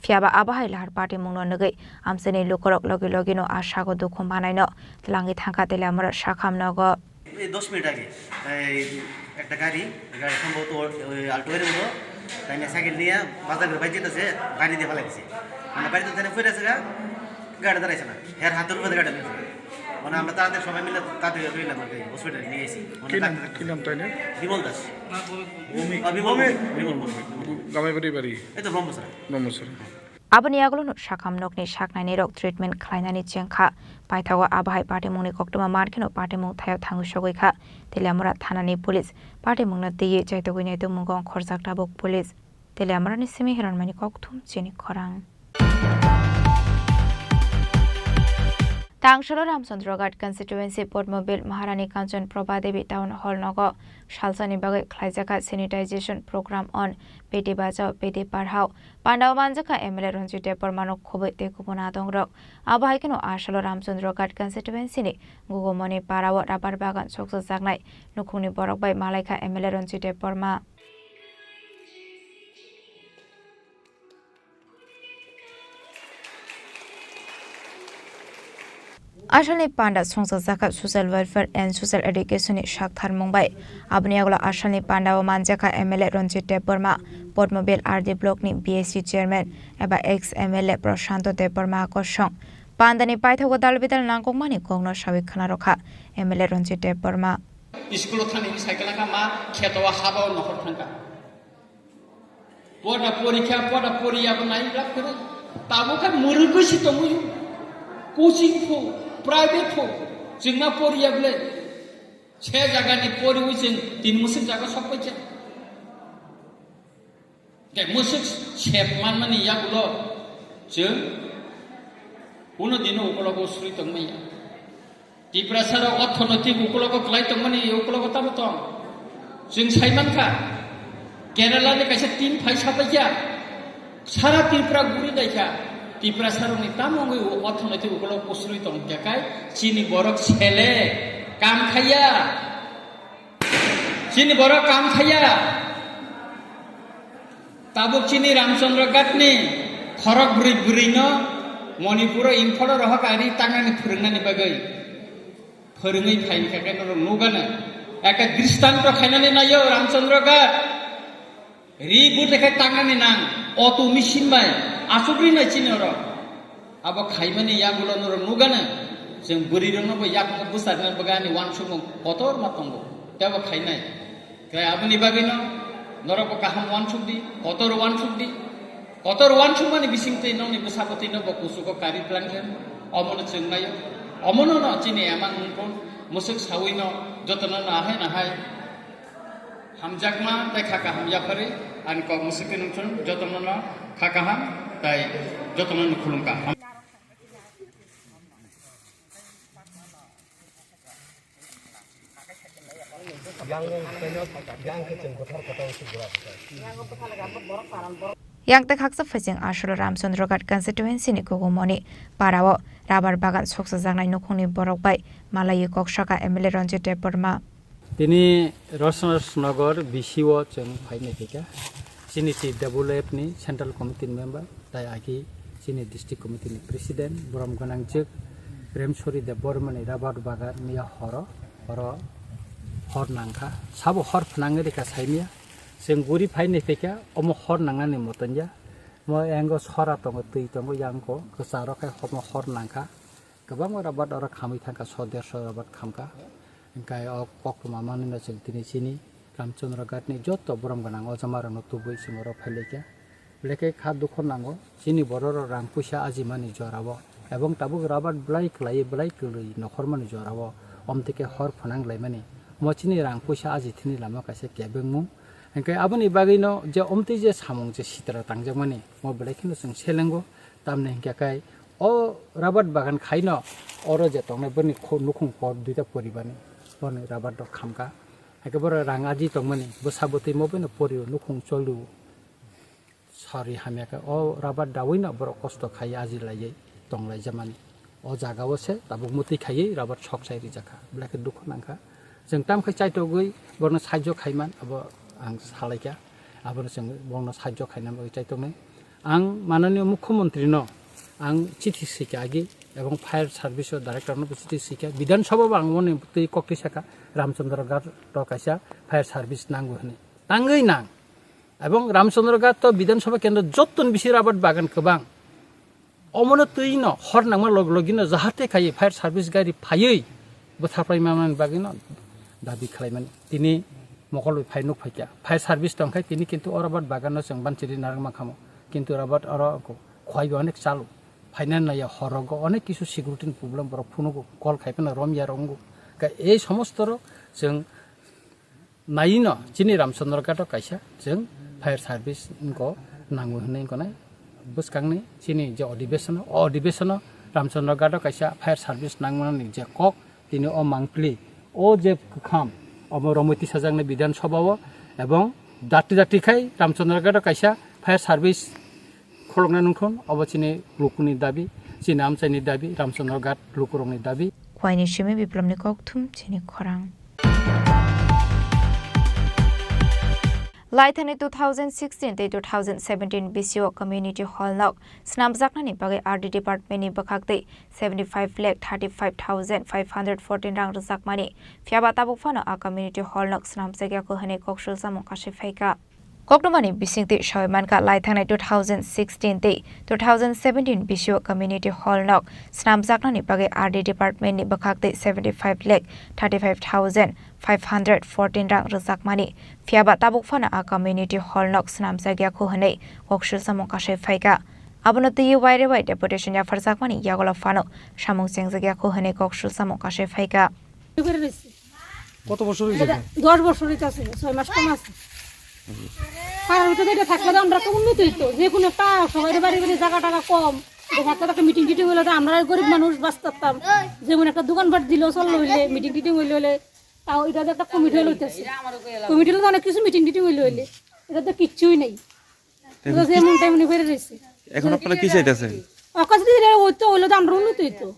phiaba abahai lahar party mung no ngai amseni lokorok loge loge no ashago dukho manaino tlangi thangka telamora sakhamnogo এই 10 minute আগে একটা গাড়ি সম্ভবত আল্টোয়ের মতো তাই না cycle নিয়ে বাজারের বাইরে যেতেছে, গাড়ি দিয়ে ফেলা গেছে। মানে বাড়িতে তাই ফিরে আছে, গাড়ি দাঁড়াইছে না, এর হাতের উপরে গাড়ি নিয়েছে। মানে আমরা তাদের সবাই মিলে তাদের হসপিটালে নিয়ে এসেছি। কি নাম তাই না? বিমল দাস। এই তো ব্রহ্মসর। Abani aglono sakamnokni saknaini rok treatment khlainani chengkha paithago abahai party mungni koktoma markino party mung thayo thangu sogoikha telamora thanani police party mungna tiye chaitogoi to mungong khorjak tabok police telamora ni simi heranmani kokthum chini khorang Tangsholo Ramchandroghat constituency Portmobil Maharani Kanchan Prabha Devi Town Hall Nogo Shalsani Bagai Khlaijaka sanitization program on Beti Bachao Beti Padhao Pandao Manjaka MLA Ranjit Deparmano Khoboi te kupona dongrok Abahai keno Ashalo Ramchandroghat constituency ni Gugomoni Parawa Rabar Bagan Sokso Jagnai Nukhungni Borok bai Malaika MLA Ranjit Deparma Ashalni Panda Songsa Zaka Social Welfare and Social Education Shakthar Mumbai Abni aglo Ashalni Panda o Manjaka MLA Ranjit Deparma Portmobil RD Block ni BSC Chairman eba ex MLA Prashanto Deparma Koshong Pandani Paithago Dalbidal Nangkongmani Kongno Shawikhana Rokha MLA Ranjit Deparma School thani cycle ka ma khetowa haba nohor thangka poda porikha poda poriya banai lap kare tabo ka murugusi tomuyu coaching fo private fo jingna poriya ble che jaga ni poriu jing 3 musik jaga sabai cha ke musik chep man mani yagulo jing uno dino ukologo sri tongmaya Tiprasara অর্থনৈতিক উপলক্ষ ক্লাই তংমানি উপলক্ষ তামতং जों साइमानखा केरालानि कायसे 3 phi साबायखा सारा त्रिपुरा गुरि दायखा त्रिपुरा सारनि तामंगै অর্থনৈতিক उपलक्ष पसुरि तं केकाय चिनि बरक छेले काम खाया चिनि बरक काम खाया ताबुक चिनि रामचंद्रघाटनि खरक बुरि बुरिनो मणिपुर इम्फल रहकारि तांगानि फोरोंनानि बागै फोरोङै फाइन खायनो नुगानो एका दृष्टान्त खायनानै नायो रामचंद्रघाट रिबु देखाय तांगानि नां अटो मेसिन बाय आसुग्रिनाय चिनर अब खायमानि यागुलो नर नुगानो जों बुरिरनबो याकनो बुसारना बगानि वान सुमु कतर मातंगो त्याबो खायनाय काय आबनि बागैनो नरबो काहाम वान सुबदि कतर वान सुमानि बिसिंते नंनि बुसापति न बकुसुको कारि प्लानखेन अमनो जोंनायो अमनो न चिनि एमान मुंपन मुसुक सावैनो जतन नाहाय नाहाय हामजाकमा देखा का हामजाफारि आनि क मुसुक नुचन जतन न খাকাহাম তাই যতন খুলুমকা Yang khaksa phasing asholo Ramchandrogat constituency ni kogomoni parao rabar bagan soksa jangnai nokhungni borok bai malai koksaka MLA Ranjit Deborma Tini Rosnagor BCO cheng phaine tika sini chi develop ni central committee member tai aki sini district committee ni president Borom Ganangjek Remsori Deborma ni rabar bagan ni horo hor nangka sabo hor phnange deka saimia sing guri phaine tika omo hor nangani motonja mo engo sora tongo tui tongo yangko kesaro kai homo hor nangka kebang rabat ora khamui thangka soder rabat khamka engkai ok pok mamani na sing tini sini Ramchandrogat ni joto Borom Ganang ojamara no tubui singoro phaileka bleke kha dukhon nango sini bororo rang puisa ajimani jorabo ebong tabuk rabat blai klai nokhormani jorabo omteke hor phanang laimani mochini rang puisa aji thini lama kaise kebengmu engkai aboni bagino je omti je samung je sitra tangjamani mo blekino sing selengo tamne engkai kai o rabat bagan khaino oro je tongne bani nukhung por duita poribani bani rabat do khamka ekebara rang aji tongmani bosaboti mo bani porio nukhung cholu sari hameka o rabat dawina boro kosto khai aji laye tonglai jamani o jaga wose tabuk muti khai rabat sok sai ri jaka bleke dukh nangka jeng tam khai chai to goi borno sajjo khaiman abo ang salaika abon jeng borno sajjo khainam oi chai tongne ang mananiya mukhyamantri no ang chithi sikagi এবং fire সার্ভিসের director চিঠি শিখা বিধানসভা বাংমনে তুই কক্টি শাখা রামচন্দ্রগার টকাইসা fire service নাঙ্গু হনে নাঙ্গই নাং এবং রামচন্দ্রগার তো বিধানসভা কেন্দ্র যতন বেশি রাবাট বাগান কবাং অমনে তুই ন হর নাংমা লগলগিন যাহাতে খাই ফায়ার সার্ভিস গাড়ি ফাইই বথাপ্রাই মামান বাগিন দাবি খালাইমান তিনি মকলই ফাইনুক ফাইকা ফায়ার সার্ভিস দংখাই তিনি কিন্তু অরাবাট বাগান जों বানচিরি নারমা খামো কিন্তু রাবাট অর খয়বে অনেক চালু ফাইনাল নাইয়া হরগ অনেক কিছু সিকিউরিটি প্রবলেম বড় ফোনগো কল খাইপেনা রমিয়া রঙ্গু এই সমস্তর जों নাইন চিনি রামচন্দ্রগাট কাইসা जों ফায়ার সার্ভিস গো নাঙ্গু হनै গনাই বসকাংনি চিনি যে অধিবেশন রামচন্দ্রগাট কাইসা ফায়ার সার্ভিস নাংমানি যে কক তিনি ও মাংপ্লি ও যে খাম অমরমতি সাজাংনি বিধানসভাও এবং দাটি খাই রামচন্দ্রগাট কাইসা ফায়ার সার্ভিস খলংনা নুখন অবচিনি লুকুনি দাবি চিনাম চাইনি দাবি রামচন্দ্রগাট লুকুরংনি দাবি খয়নি সিমে বিপ্লবনি ককথুম চিনি খরাং Laithani 2016 te 2017 BCO Community Hall nok snamjaknani bagai RD Department ni bakhakte 75,35,514 rang rjakmani fiaba tabuk fano a Community Hall nok snamjagya ko hane kokshul samung kashe phaika Koknomani bisingti shoymanka laithani 2016 te 2017 BCO Community Hall nok snamjaknani bagai RD Department ni bakhakte 75,35,514 rang rjakmani fiaba tabuk fana a Community Hall nok snamjagya ko hane kokshul samung kashe phaika abonoti waire wai deputation ya farjakmani yagola fano samung sengjagya ko hane kokshul samung kashe phaika কত বছর হইছে 10 বছর হইছে 6 মাস কম আছে কারণ এটা থাকলে আমরা তো উন্নতি হইতো যে কোনো একটা সবাই বাড়ি বাড়ি জায়গা টাকা কম এটা একটা মিটিং টিটিং হইলে আমরা গরিব মানুষ বাঁচতাম যেমন একটা দোকানপাট দিলেও চললো হইলে মিটিং টিটিং হইলে তাও এটা একটা কমিটি হইলে হইতেছে কমিটি হলে অনেক কিছু মিটিং টিটিং হইলে এটা তো কিচ্ছুই নেই এটা যেমন তেমনি করে রয়েছে এখন আপনারা কি চাইতেছেন আকাশ দিলে হইতো হইলে তো আমরা উন্নতি হইতো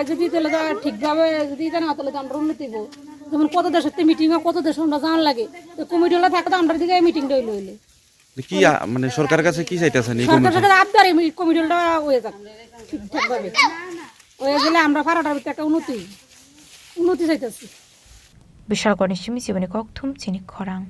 যদি তাহলে ঠিকভাবে যদি জানা তাহলে তো আমরা উন্নতি হইব যেমন কত দেশের মিটিং কত দেশ আমরা জানার লাগে কমিটি হলে থাকতো আমরা দিকে মিটিংটা হইলে কি মানে সরকারের কাছে কি চাইতেছেন এই সরকারের কাছে আবদার এই কমিটিটা হয়ে যাক ঠিকঠাকভাবে হয়ে গেলে আমরা পাড়াটার ভিতরে একটা উন্নতি চাইতেছি বিশাল গণেশমি জীবনী ককথুম চিনি খরাং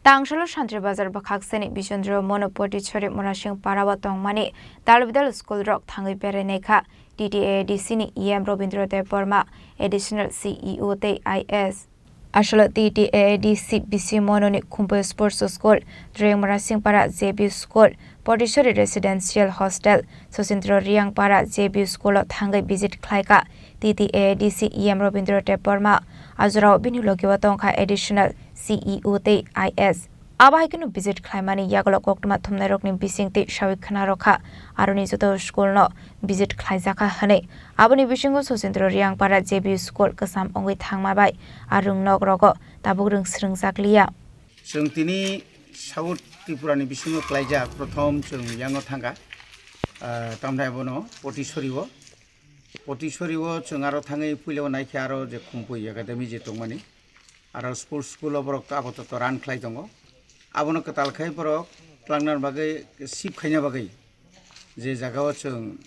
Tangshalo Shantri Bazar Bakhakseni Bishondro Monopoti Chore Morashing Parawa Tongmani Dalbidal School Rock Thangi Pereneka DTADC ni EM Robindro Deborma Additional CEO Te IS Ashalo DTADC BC Mononi Kumpo Sports School Dre Morashing Para JB School Potishori Residential Hostel Sosindro Riangpara JB School Thangai visit Klaika TTADC EM Robindro Teporma Azrao Binulogiwa Tongkha Additional CEO Te IS Abaikinu visit Klaimani Yagolo Koktuma Thumnerokni Bisingti Shawikhana Rokha Aruni Joto School no visit Klaizaka Hane Aboni Bishingo Sosindro Riangpara JB School Kasam Ongui Thangmabai Arung Nogrogo Tabugrung Srungsakliya Sungtini South Tripurani Bishingo Klaija Prothom Sung Yango Thanga Tamdai Bono Potishoriwo Sungaro Thangai Puilo Naikiaro je Kumpui Academy je Tongmani Aro Sports School of Rock Abato Ran Klaitongo Abono Katalkai Borok Klangnar Bagai Sip Kanya Bagai Je Zagao Sung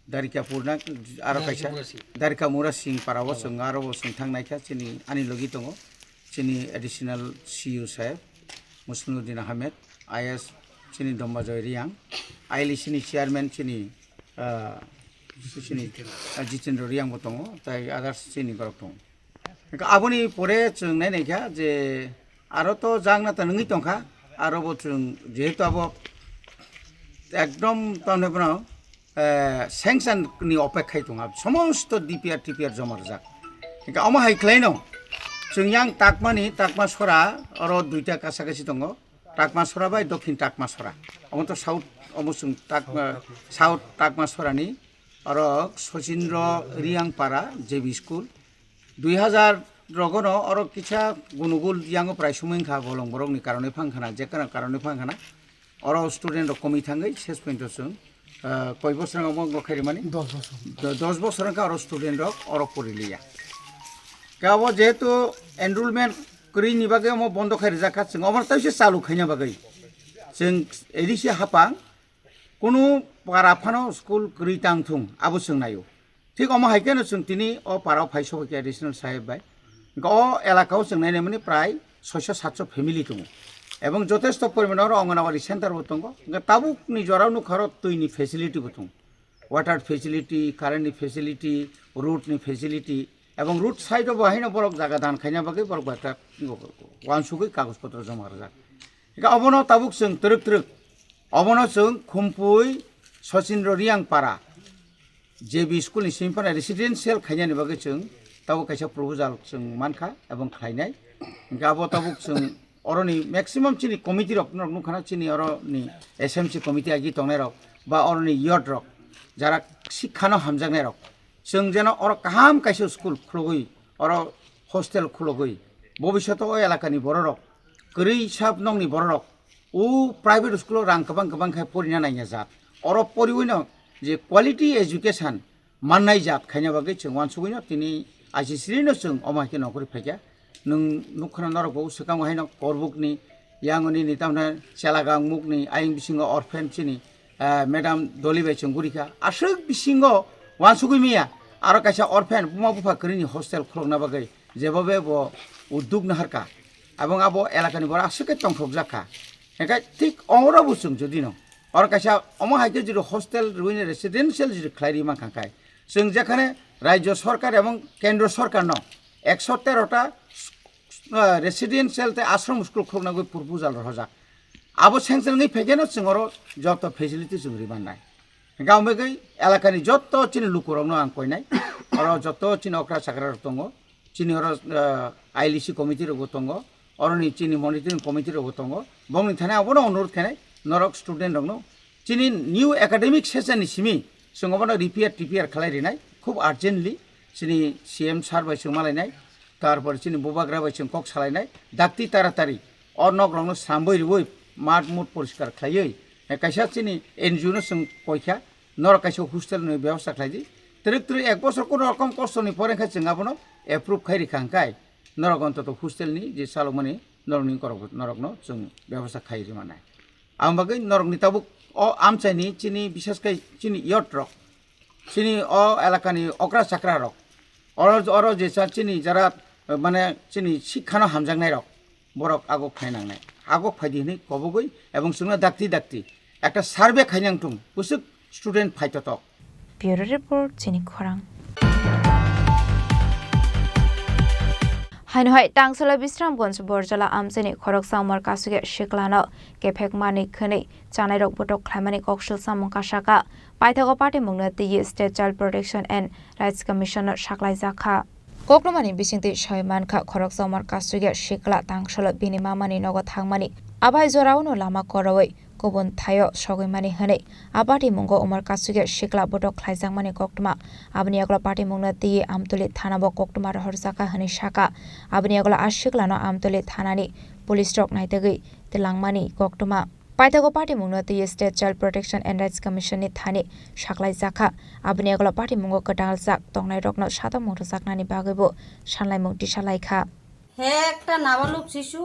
Darika Purnak Aro Kaisa Darika Mura Singh Parawo Sungaro Sung Thang Naika Chini Ani Logitongo Chini additional CU Sahib Muslimuddin Ahmed IS Chini Domba Joy Riang Aili Chini Chairman Chini Jitendra Riang Botongo Tai others Chini Goroktongo Aboni Pore Chung Neneka Je Aroto Jangna Tanungi Tonka Arobo Chung Jeto Abo Ekdom Tonebno Sanction Ni Opek Haitunga Somosto DPR TPR Zomarzak Oma Hai Kleino Chung Takmani Takma Sora Oro Duita Kasakasi Tongo Takma Sora by Dokin Takma Sora Amonto South almost South Takma Sorani Oro Sosindro Riangpara JB School 2000 Rogono Oro Kicha Gunugul Yango Praisumin Ka Bolong Borong Karone Pankana Jekana Karone Pankana Oro student of Komitangai Sespentosun Koibosang among Lokerimani Dos Bosranka Oro student of Oro Purilia Kawa Jeto enrollment Kuri Bagai mo bondo khair zakat sing omar taise salu khanya bagai sing edisi hapang kunu parafano school kuri tangthung abu sing nayo thik oma haikeno sing tini o parao phaiso ke additional sahib bai go elakao sing nai mani prai 600-700 family tung ebong jotesto porimanor onganawari center botongo tabuk ni jorau nu kharo tuini facility botung water facility current facility road ni facility এবং root সাইডও বাহিনা বরক জায়গা দান খাইনা বাকি বরক একটা ওয়ানসুগৈ কাগজপত্র জমা রাখা এটা অবন তাবুক जों তরক তরক অবন जों খুমপুই সচিন্দ্র রিয়াংপারা JB স্কুলনি সিমপানা রেসিডেন্সিয়াল খাইনাनि বাকি जों তাবুক কাইসা প্রপোজাল जों মানখা এবং খাইনাই গাবো তাবুক जों অরনি ম্যাক্সিমাম চিনি কমিটি রক নুখানা চিনি অরনি SMC কমিটি আগি তংনাই রক বা অরনি ইয়ট রক যারা শিক্ষানো হামজাংনাই রক जों जेन और काहाम काइसे स्कुल खुलगई और हस्टेल खुलगई भविष्यत ओ एलाकानि बररक गरै साब नंनि बररक ओ प्राइवेट स्कुल रां गोबां खाय परिना नायना जात और परिवैन जे क्वालिटी एजुकेशन माननाय जात खायना बागै जों वानसुगैन तिनि आइसिसिरिनो जों अमाके नखरि फायगा नों नुखना नरगौ सकां हायन करबुकनि यांगनि नि तामना सेलागां मुकनि आइं बिसिंग अरफेन चिनि मैडम दलिबाय चंगुरिका आसुक बिसिंग वानसुगै मिया आरो काइसा अरफेन बुमा बुफा करिनि हस्टेल खुलना बागै जेबाबे बो उद्योग नहरका एबं आबो एलाकानि बरा आसुके तंखब जाखा एकाय ठीक अमरा बुसुं जदि न और काइसा अमा हाइके जिरो हस्टेल रुइने रेसिडेंशियल जिरो क्लाइरि माखाखाय जों जेखाने राज्य सरकार एबं केंद्र सरकार न 113टा रेसिडेंशियल ते आश्रम स्कुल खुलना गय प्रपोजाल रजा आबो सेंसननि फेगेनो जोंरो जत फेसिलिटी जों रिबानाय गाँव में गई एलाकानी जत चिनी लुकुरनो आं कोइनाय और जत चिनी अक्रा साकरा दंग चिनी और ILC कमिटी रगो दंग और नि चिनी मनिटरिंग कमिटी रगो दंग बंगनि थानाय अबनो अनुरोध खानाय नरक स्टूडेंट रगनो चिनी न्यू एकाडेमिक सेशन सिमी जोंबनो रिपेयर टिपियर खालायरिनाय खूब अर्जेंटली चिनी CM सार बाय सोमालायनाय तारपर चिनी बोबाग्रा बाय कक सालायनाय दाक्ति तारातारि और नक रंनो सामबै रिबोय माट मुट परिष्कार खायै काइसा चिनी NGO नो जों कयखा नर काइसा हस्टेल नि व्यवस्था खालायदि त्रिक त्रिक एक बছর कोन रकम कष्टनि परेखा जों आबनो एप्रुव खायरि खांखाय नरक अन्तत हस्टेल नि जे सालमनि नरकनि करक नरकनो जों व्यवस्था खायरि मानाय आं बागै नरकनि ताबुक अ आमचाइनि चिनी विशेषकै चिनी यट रक चिनी अ एलाकानि अक्रा साकरा रक और जे चिनी जरा माने चिनी शिक्षानो हामजांनाय रक बरक आगक फायनांनाय आगक फायदिनि कबगै एबं जोंना दाक्ति दाक्ति একটা সার্ভে খাইনাंथुं बुसुक स्टूडेंट फाइटत ब्यूरो रिपोर्ट चिनी खरां হাইনহাই টাংসলা বিশ্রামগঞ্জ বরজলা আমসেনি খরক সামর কাসুগে শিকলানো কেফেক মানি খনি চানাই রক বটক খ্লাইমানি ককশল সামং কাসাকা পাইথাগো পার্টি মুংনা তি state child protection and rights commissioner সাকলাই জাখা কোকলমানি বিসিংতি সয়মানখা খরক সামর কাসুগে শিকলা টাংসলা বিনি মামানি নগদ থাংমানি আবাই জরাউনো লামা করওই गुबुन थायो सगैमानि हनै आबादि मुंगो उमर कासुगे शिकला बटक ख्लाइजांमानि कक्टमा आबनि अगला पार्टी मुंगना ति आमतली थानाबो कक्टमा रहरसाका हनै शाखा आबनि अगला आशिकलानो आमतली थानानि पुलिस स्टक नाइतगै तिलांमानि कक्टमा पाइथागो पार्टी मुंगना ति state child protection and rights commission नि थानि शाखलाइ जाखा आबनि अगला पार्टी मुंगो कटाल जाक तंगनाय रकनो साता मुंगो जाकनानि बागैबो सानलाय मुंगति सालायखा হে একটা নাবালক শিশু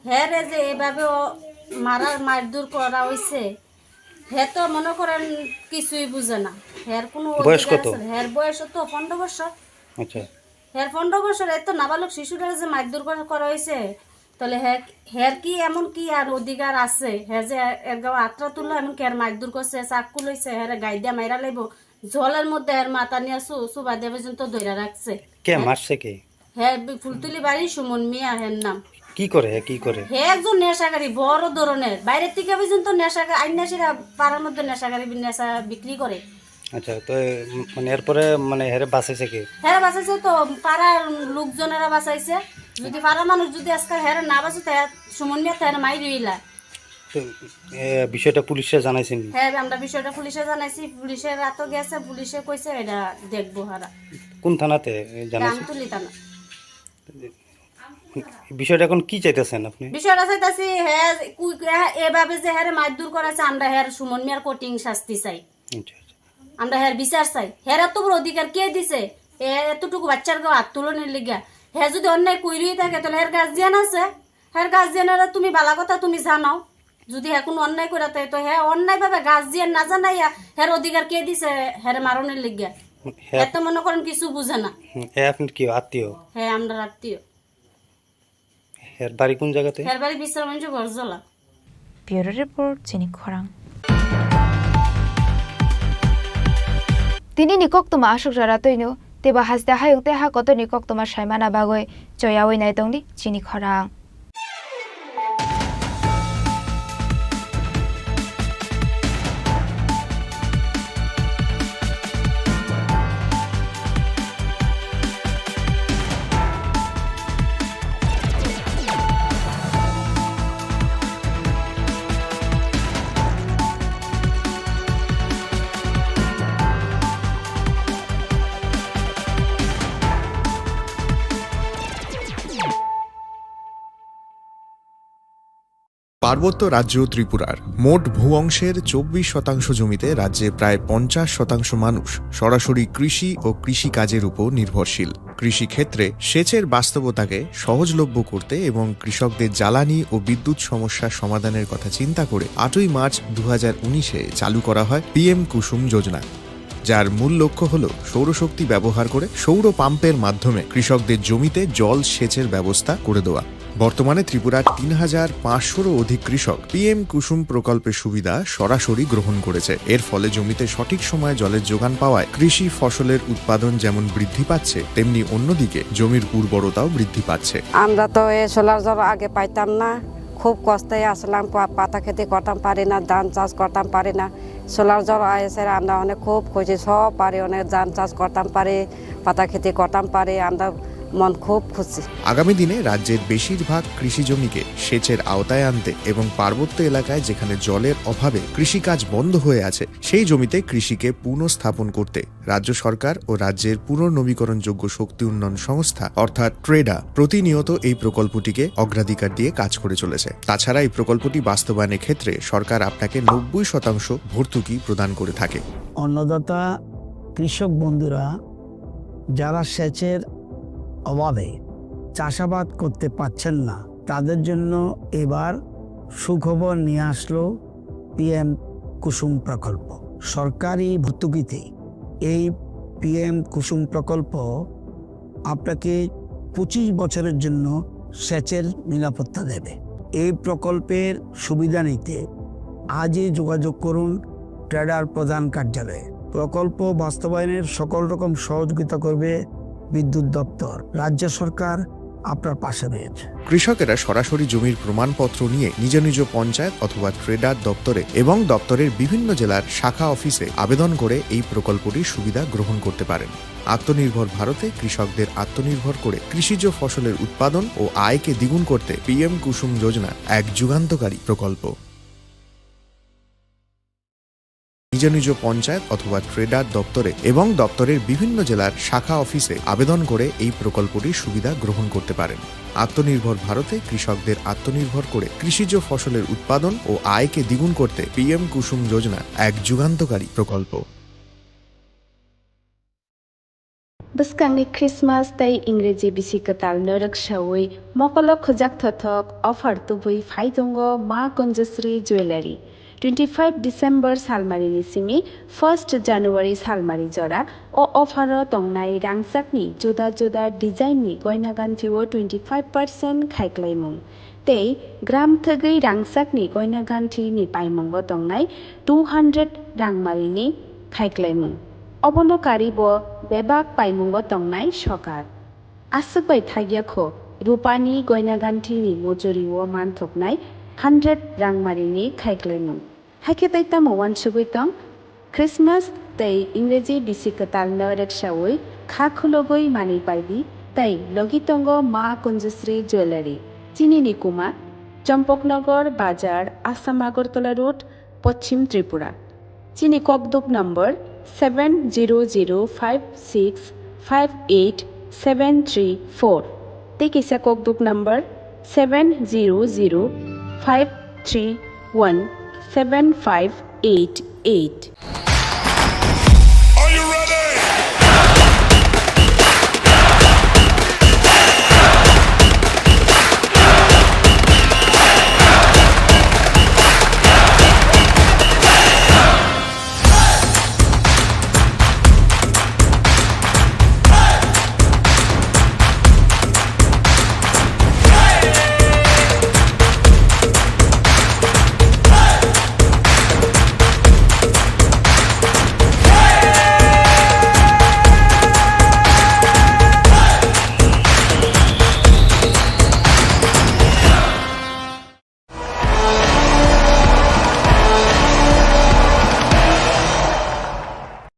হে রে যে এভাবে মারধর করা হয়েছে হে তো মনে করেন কিছুই বুঝে না হের কোনো বয়স কত? হের বয়স তো 15 বছর। আচ্ছা হের 15 বছর এত নাবালক শিশুরা যে মারধর করা হয়েছে তাহলে হের কি এমন কি আর অধিকার আছে হে যে এর গাও আত্রা তুললো এমন কি আর মারধর করছে চাকু লইছে হের গাইদা মাইরা লাইব জলের মধ্যে হের মাথা নিয়ে সুবা দেবে পর্যন্ত ধইরা রাখছে। কে মারছে কে? হ্যাঁ ফুলতুলি বাড়ি সুমন মিয়া হের নাম। কি করে হে একজন নেশাকারী বড় ধরনের বাইরের থেকে পর্যন্ত নেশাকারী আইনাসীরা পাড়ার মধ্যে নেশাকারী নেশা বিক্রি করে। আচ্ছা তো মানে এরপরে মানে হেরে বাঁচাইছে কি? হেরে বাঁচাইছে তো পাড়ার লোকজনেরা বাঁচাইছে যদি পাড়ার মানুষ যদি আজকে হেরে না বাঁচে তাহলে সুমন মিয়া তাহলে মাই রইলা। তো বিষয়টা পুলিশে জানাইছেন? হ্যাঁ আমরা বিষয়টা পুলিশে জানাইছি পুলিশের রাতও গেছে পুলিশে কইছে এটা দেখবো হারা। কোন থানাতে জানাইছেন? আমতলী থানা। বিষয়টা এখন কি চাইতেছেন আপনি? বিষয়টা চাইতাছি হ্যাঁ এভাবে যে হেরে মারধর করেছে আমরা হের সুমন মিয়ার কঠিন শাস্তি চাই। আমরা হের বিচার চাই। হের এত বড় অধিকার কে দিছে এতটুকু বাচ্চার গাও হাত তুলনের লিগা হে যদি অন্যায় কইরই থাকে তাহলে হের গার্জিয়ান আছে হের গার্জিয়ানেরা তুমি ভালো কথা তুমি জানাও যদি এখন অন্যায় করে থাকে তো হ্যাঁ অন্যায় ভাবে গার্জিয়ান না জানাইয়া হের অধিকার কে দিছে হের মারণের লিগা এত মনে করেন কিছু বুঝে না। আপনি কি আত্মীয়? হ্যাঁ আমরা আত্মীয়। হের বাড়ি কোন জায়গাতে? হের বাড়ি বিশ্রামগঞ্জ বরজলা। ব্যুরো রিপোর্ট চিনি খরাং তিনি নিকক তোমা আসুক যারা তৈনো তেবা হাসতে হায়ং তে হা কত নিকক তোমা সাইমানা বাগৈ জয়াওই নাই দংদি চিনি খরাং পার্বত্য রাজ্য ত্রিপুরার মোট ভূ অংশের 24% জমিতে রাজ্যে প্রায় 50% মানুষ সরাসরি কৃষি ও কৃষিকাজের উপর নির্ভরশীল। কৃষিক্ষেত্রে সেচের বাস্তবতাকে সহজলভ্য করতে এবং কৃষকদের জ্বালানি ও বিদ্যুৎ সমস্যা সমাধানের কথা চিন্তা করে 8ই মার্চ 2019-এ চালু করা হয় PM কুসুম যোজনা, যার মূল লক্ষ্য হল সৌরশক্তি ব্যবহার করে সৌর পাম্পের মাধ্যমে কৃষকদের জমিতে জল সেচের ব্যবস্থা করে দেওয়া। বর্তমানে ত্রিপুরার 3500-রও অধিক কৃষক PM কুসুম প্রকল্পের সুবিধা সরাসরি গ্রহণ করেছে। এর ফলে জমিতে সঠিক সময়ে জলের যোগান পাওয়ায় কৃষি ফসলের উৎপাদন যেমন বৃদ্ধি পাচ্ছে তেমনি অন্যদিকে জমির উর্বরতাও বৃদ্ধি পাচ্ছে। আমরা তো এই সোলার জল আগে পাইতাম না, খুব কষ্টে আসলাম, পাতা খেতে করতাম পারি না, ধান চাষ করতাম পারি না। সোলার জল এসে আমরা অনেক খুব খুশি, সব পারি, অনেক ধান চাষ করতাম পারি, পাতা খেতে করতাম পারি, আমরা মন খুব খুশি। আগামী দিনে রাজ্যের বেশিরভাগ কৃষি জমিকে সেচের আওতায় আনতে এবং পার্বত্য এলাকায় যেখানে জলের অভাবে কৃষিকাজ বন্ধ হয়ে আছে সেই জমিতে কৃষিকে পুনঃস্থাপন করতে রাজ্য সরকার ও রাজ্যের পুনর্নবীকরণযোগ্য শক্তি উন্নয়ন সংস্থা অর্থাৎ ট্রেডা প্রতিনিয়ত এই প্রকল্পটিকে অগ্রাধিকার দিয়ে কাজ করে চলেছে। তাছাড়া এই প্রকল্পটি বাস্তবায়নের ক্ষেত্রে সরকার আপনাকে 90% ভর্তুকি প্রদান করে থাকে। অন্নদাতা কৃষক বন্ধুরা যারা সেচের অভাবে চাষাবাদ করতে পারছেন না তাদের জন্য এবার সুখবর নিয়ে আসলো PM কুসুম প্রকল্প। সরকারি ভর্তুকিতে এই PM কুসুম প্রকল্প আপনাকে 25 বছরের জন্য সেচের নিরাপত্তা দেবে। এই প্রকল্পের সুবিধা নিতে আজই যোগাযোগ করুন ট্রেডার প্রধান কার্যালয়ে। প্রকল্প বাস্তবায়নের সকল রকম সহযোগিতা করবে বিদ্যুৎ দপ্তর। রাজ্য সরকার আপনার পাশে রয়েছে। কৃষকেরা সরাসরি জমির প্রমাণপত্র নিয়ে নিজ নিজ পঞ্চায়েত অথবা ট্রেডার দপ্তরে এবং দপ্তরের বিভিন্ন জেলার শাখা অফিসে আবেদন করে এই প্রকল্পটির সুবিধা গ্রহণ করতে পারেন। আত্মনির্ভর ভারতে কৃষকদের আত্মনির্ভর করে কৃষিজ ফসলের উৎপাদন ও আয়কে দ্বিগুণ করতে পিএম কুসুম যোজনা এক যুগান্তকারী প্রকল্প। নিজ নিজ পঞ্চায়েত অথবা ট্রেডার দপ্তরে এবং দপ্তরের বিভিন্ন জেলার শাখা অফিসে আবেদন করে এই প্রকল্পটির সুবিধা গ্রহণ করতে পারেন। আত্মনির্ভর ভারতে কৃষকদের আত্মনির্ভর করে কৃষিজ ফসলের উৎপাদন ও আয়কে দ্বিগুণ করতে পিএম কুসুম যোজনা এক যুগান্তকারী প্রকল্প। Buskangi Christmas tay Ingreji bisikatal norak shawui mokolo khojak thothok offer tubui phaidongo ma Kunjasri Jewelry 25 December salmari ni simi 1st January salmari jora o offer tongnai rangsakni juda juda design ni goina ganthio 25% khaiklaimung tei gram thagei rangsakni goina ganthi ni paimongo tongnai 200 rangmari ni khaiklaimung অবনকারী ব বেবাক পাইমুঙ্গ তংনাই সকার আসুকবাই থাইয়াখো রূপানি গয়নাগান্ঠিনি মজুরি ও মানথকনাই 100 রাংমারিনি খাইক্লাইমুং হাইকেতাইতা মওয়ান সুগুইতং Christmas তৈ ইংরেজি বিসিকতাল নরেক সাউই খাখুলগই মানি পাইবি তাই লগিতঙ্গ মা কুঞ্জশ্রী jewellery চিনিনি কুমা চম্পকনগর বাজার Assam Agartala road পশ্চিম ত্রিপুরা চিনি ককদুক নম্বর 7006587334 Tekisa kokduk number 7005317588.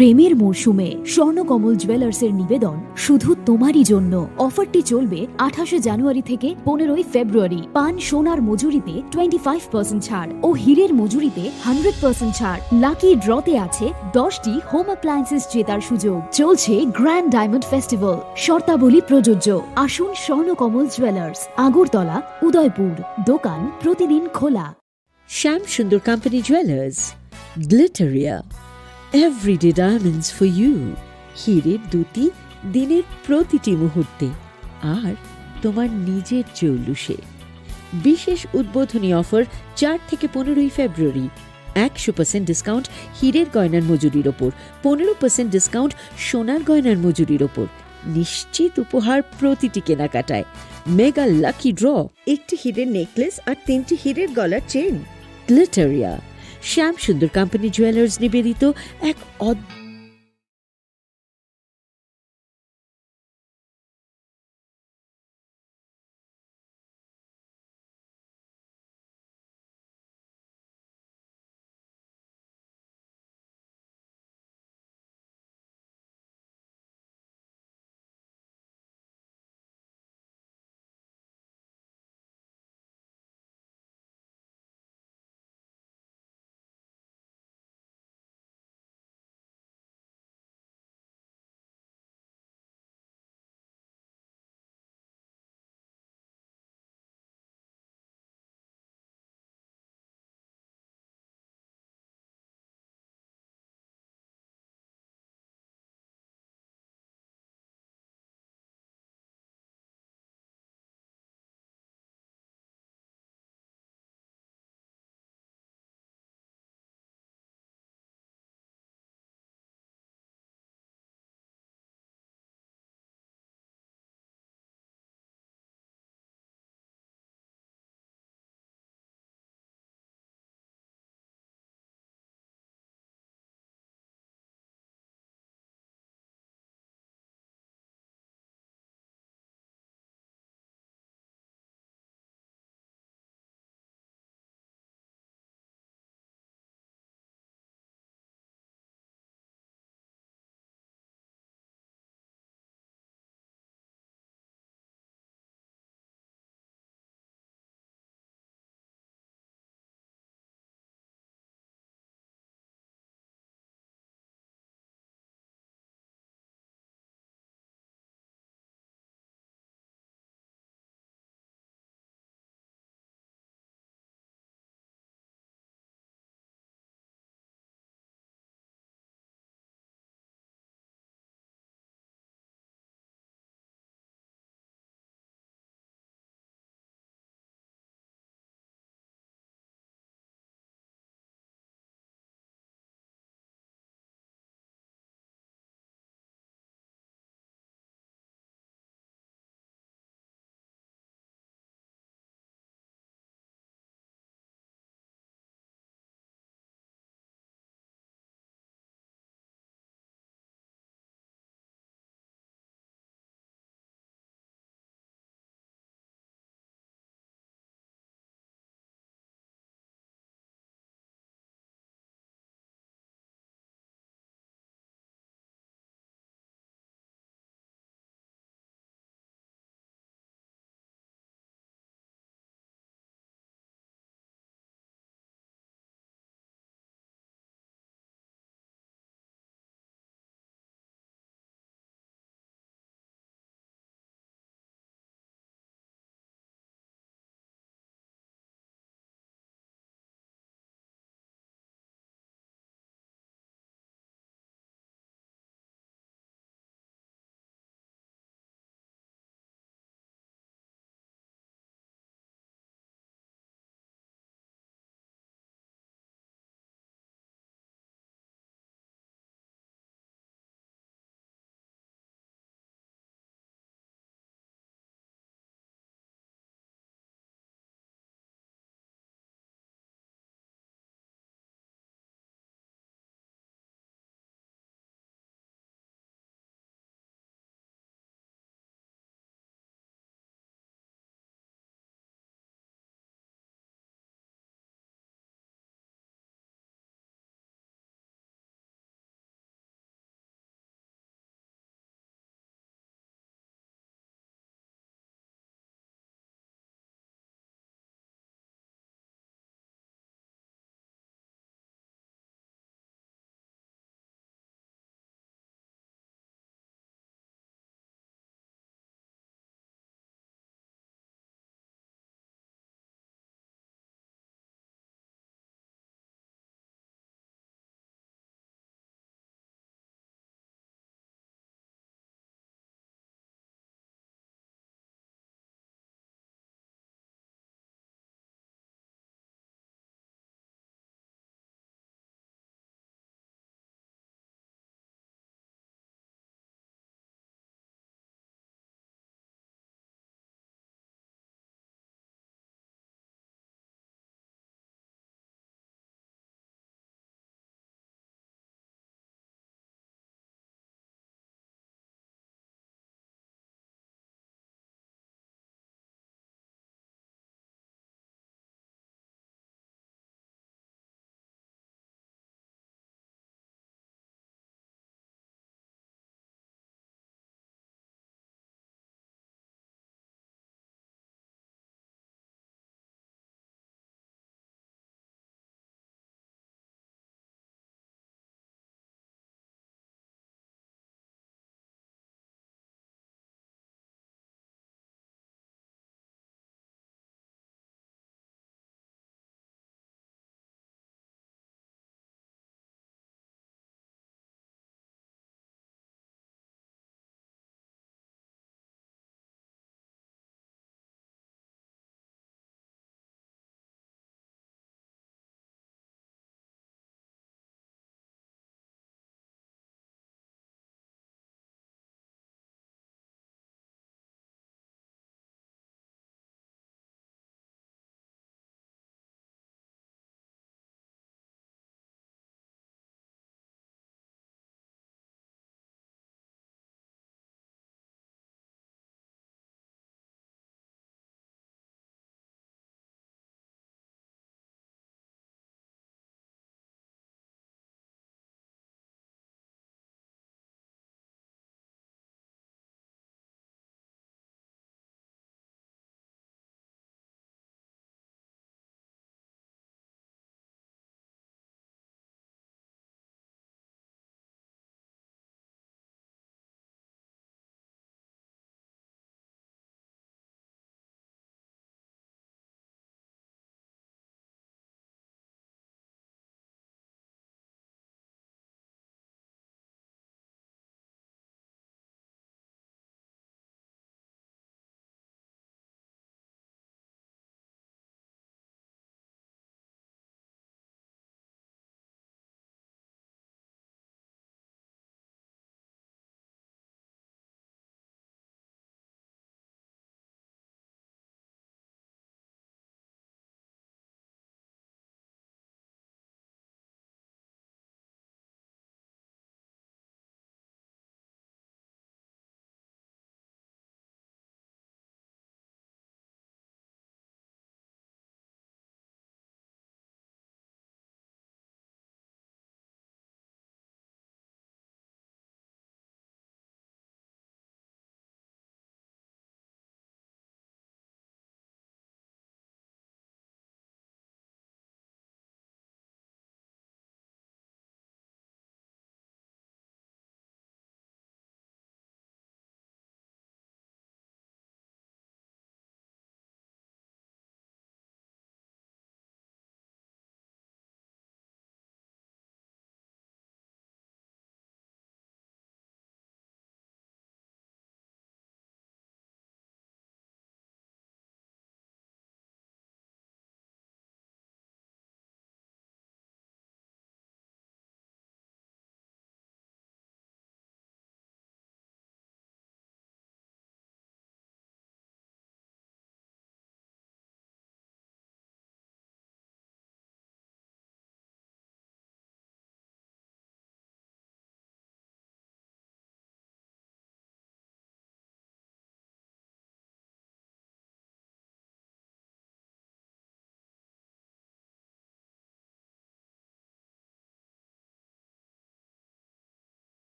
প্রেমের মরশুমে স্বর্ণকমল জুয়েলার্সের নিবেদন শুধু তোমারই জন্য। অফারটি চলবে 28 জানুয়ারি থেকে 15 ফেব্রুয়ারি। পান সোনার মজুরিতে 25% ছাড় ও হীরের মজুরিতে 100% ছাড়। লাকি ড্রতে আছে 10টি হোম অ্যাপ্লায়েন্সেস জেতার সুযোগ। চলছে গ্র্যান্ড ডায়মন্ড ফেস্টিভ্যাল, শর্তাবলী প্রযোজ্য। আসুন স্বর্ণকমল জুয়েলার্স, আগরতলা, উদয়পুর। দোকান প্রতিদিন খোলা। Shyam Sundar company jewellers, Glitteria, everyday diamonds for you. হীরের দুটি দিনের প্রতিটি মুহূর্তে আর তোমার নিজের জৌলুসে। বিশেষ উদ্বোধনী অফার 4 থেকে 15 ফেব্রুয়ারি। 100% ডিসকাউন্ট হীরের গয়নার মজুরির ওপর, 15% ডিসকাউন্ট সোনার গয়নার মজুরির ওপর। নিশ্চিত উপহার প্রতিটি কেনাকাটায়। মেগা লাকি ড্র, একটি হীরের নেকলেস আর 3টি হীরের গলার চেন। গ্লিটারিয়া, শ্যাম সুন্দর কোম্পানি জুয়েলার্স নিবেদিত এক অদ্ভুত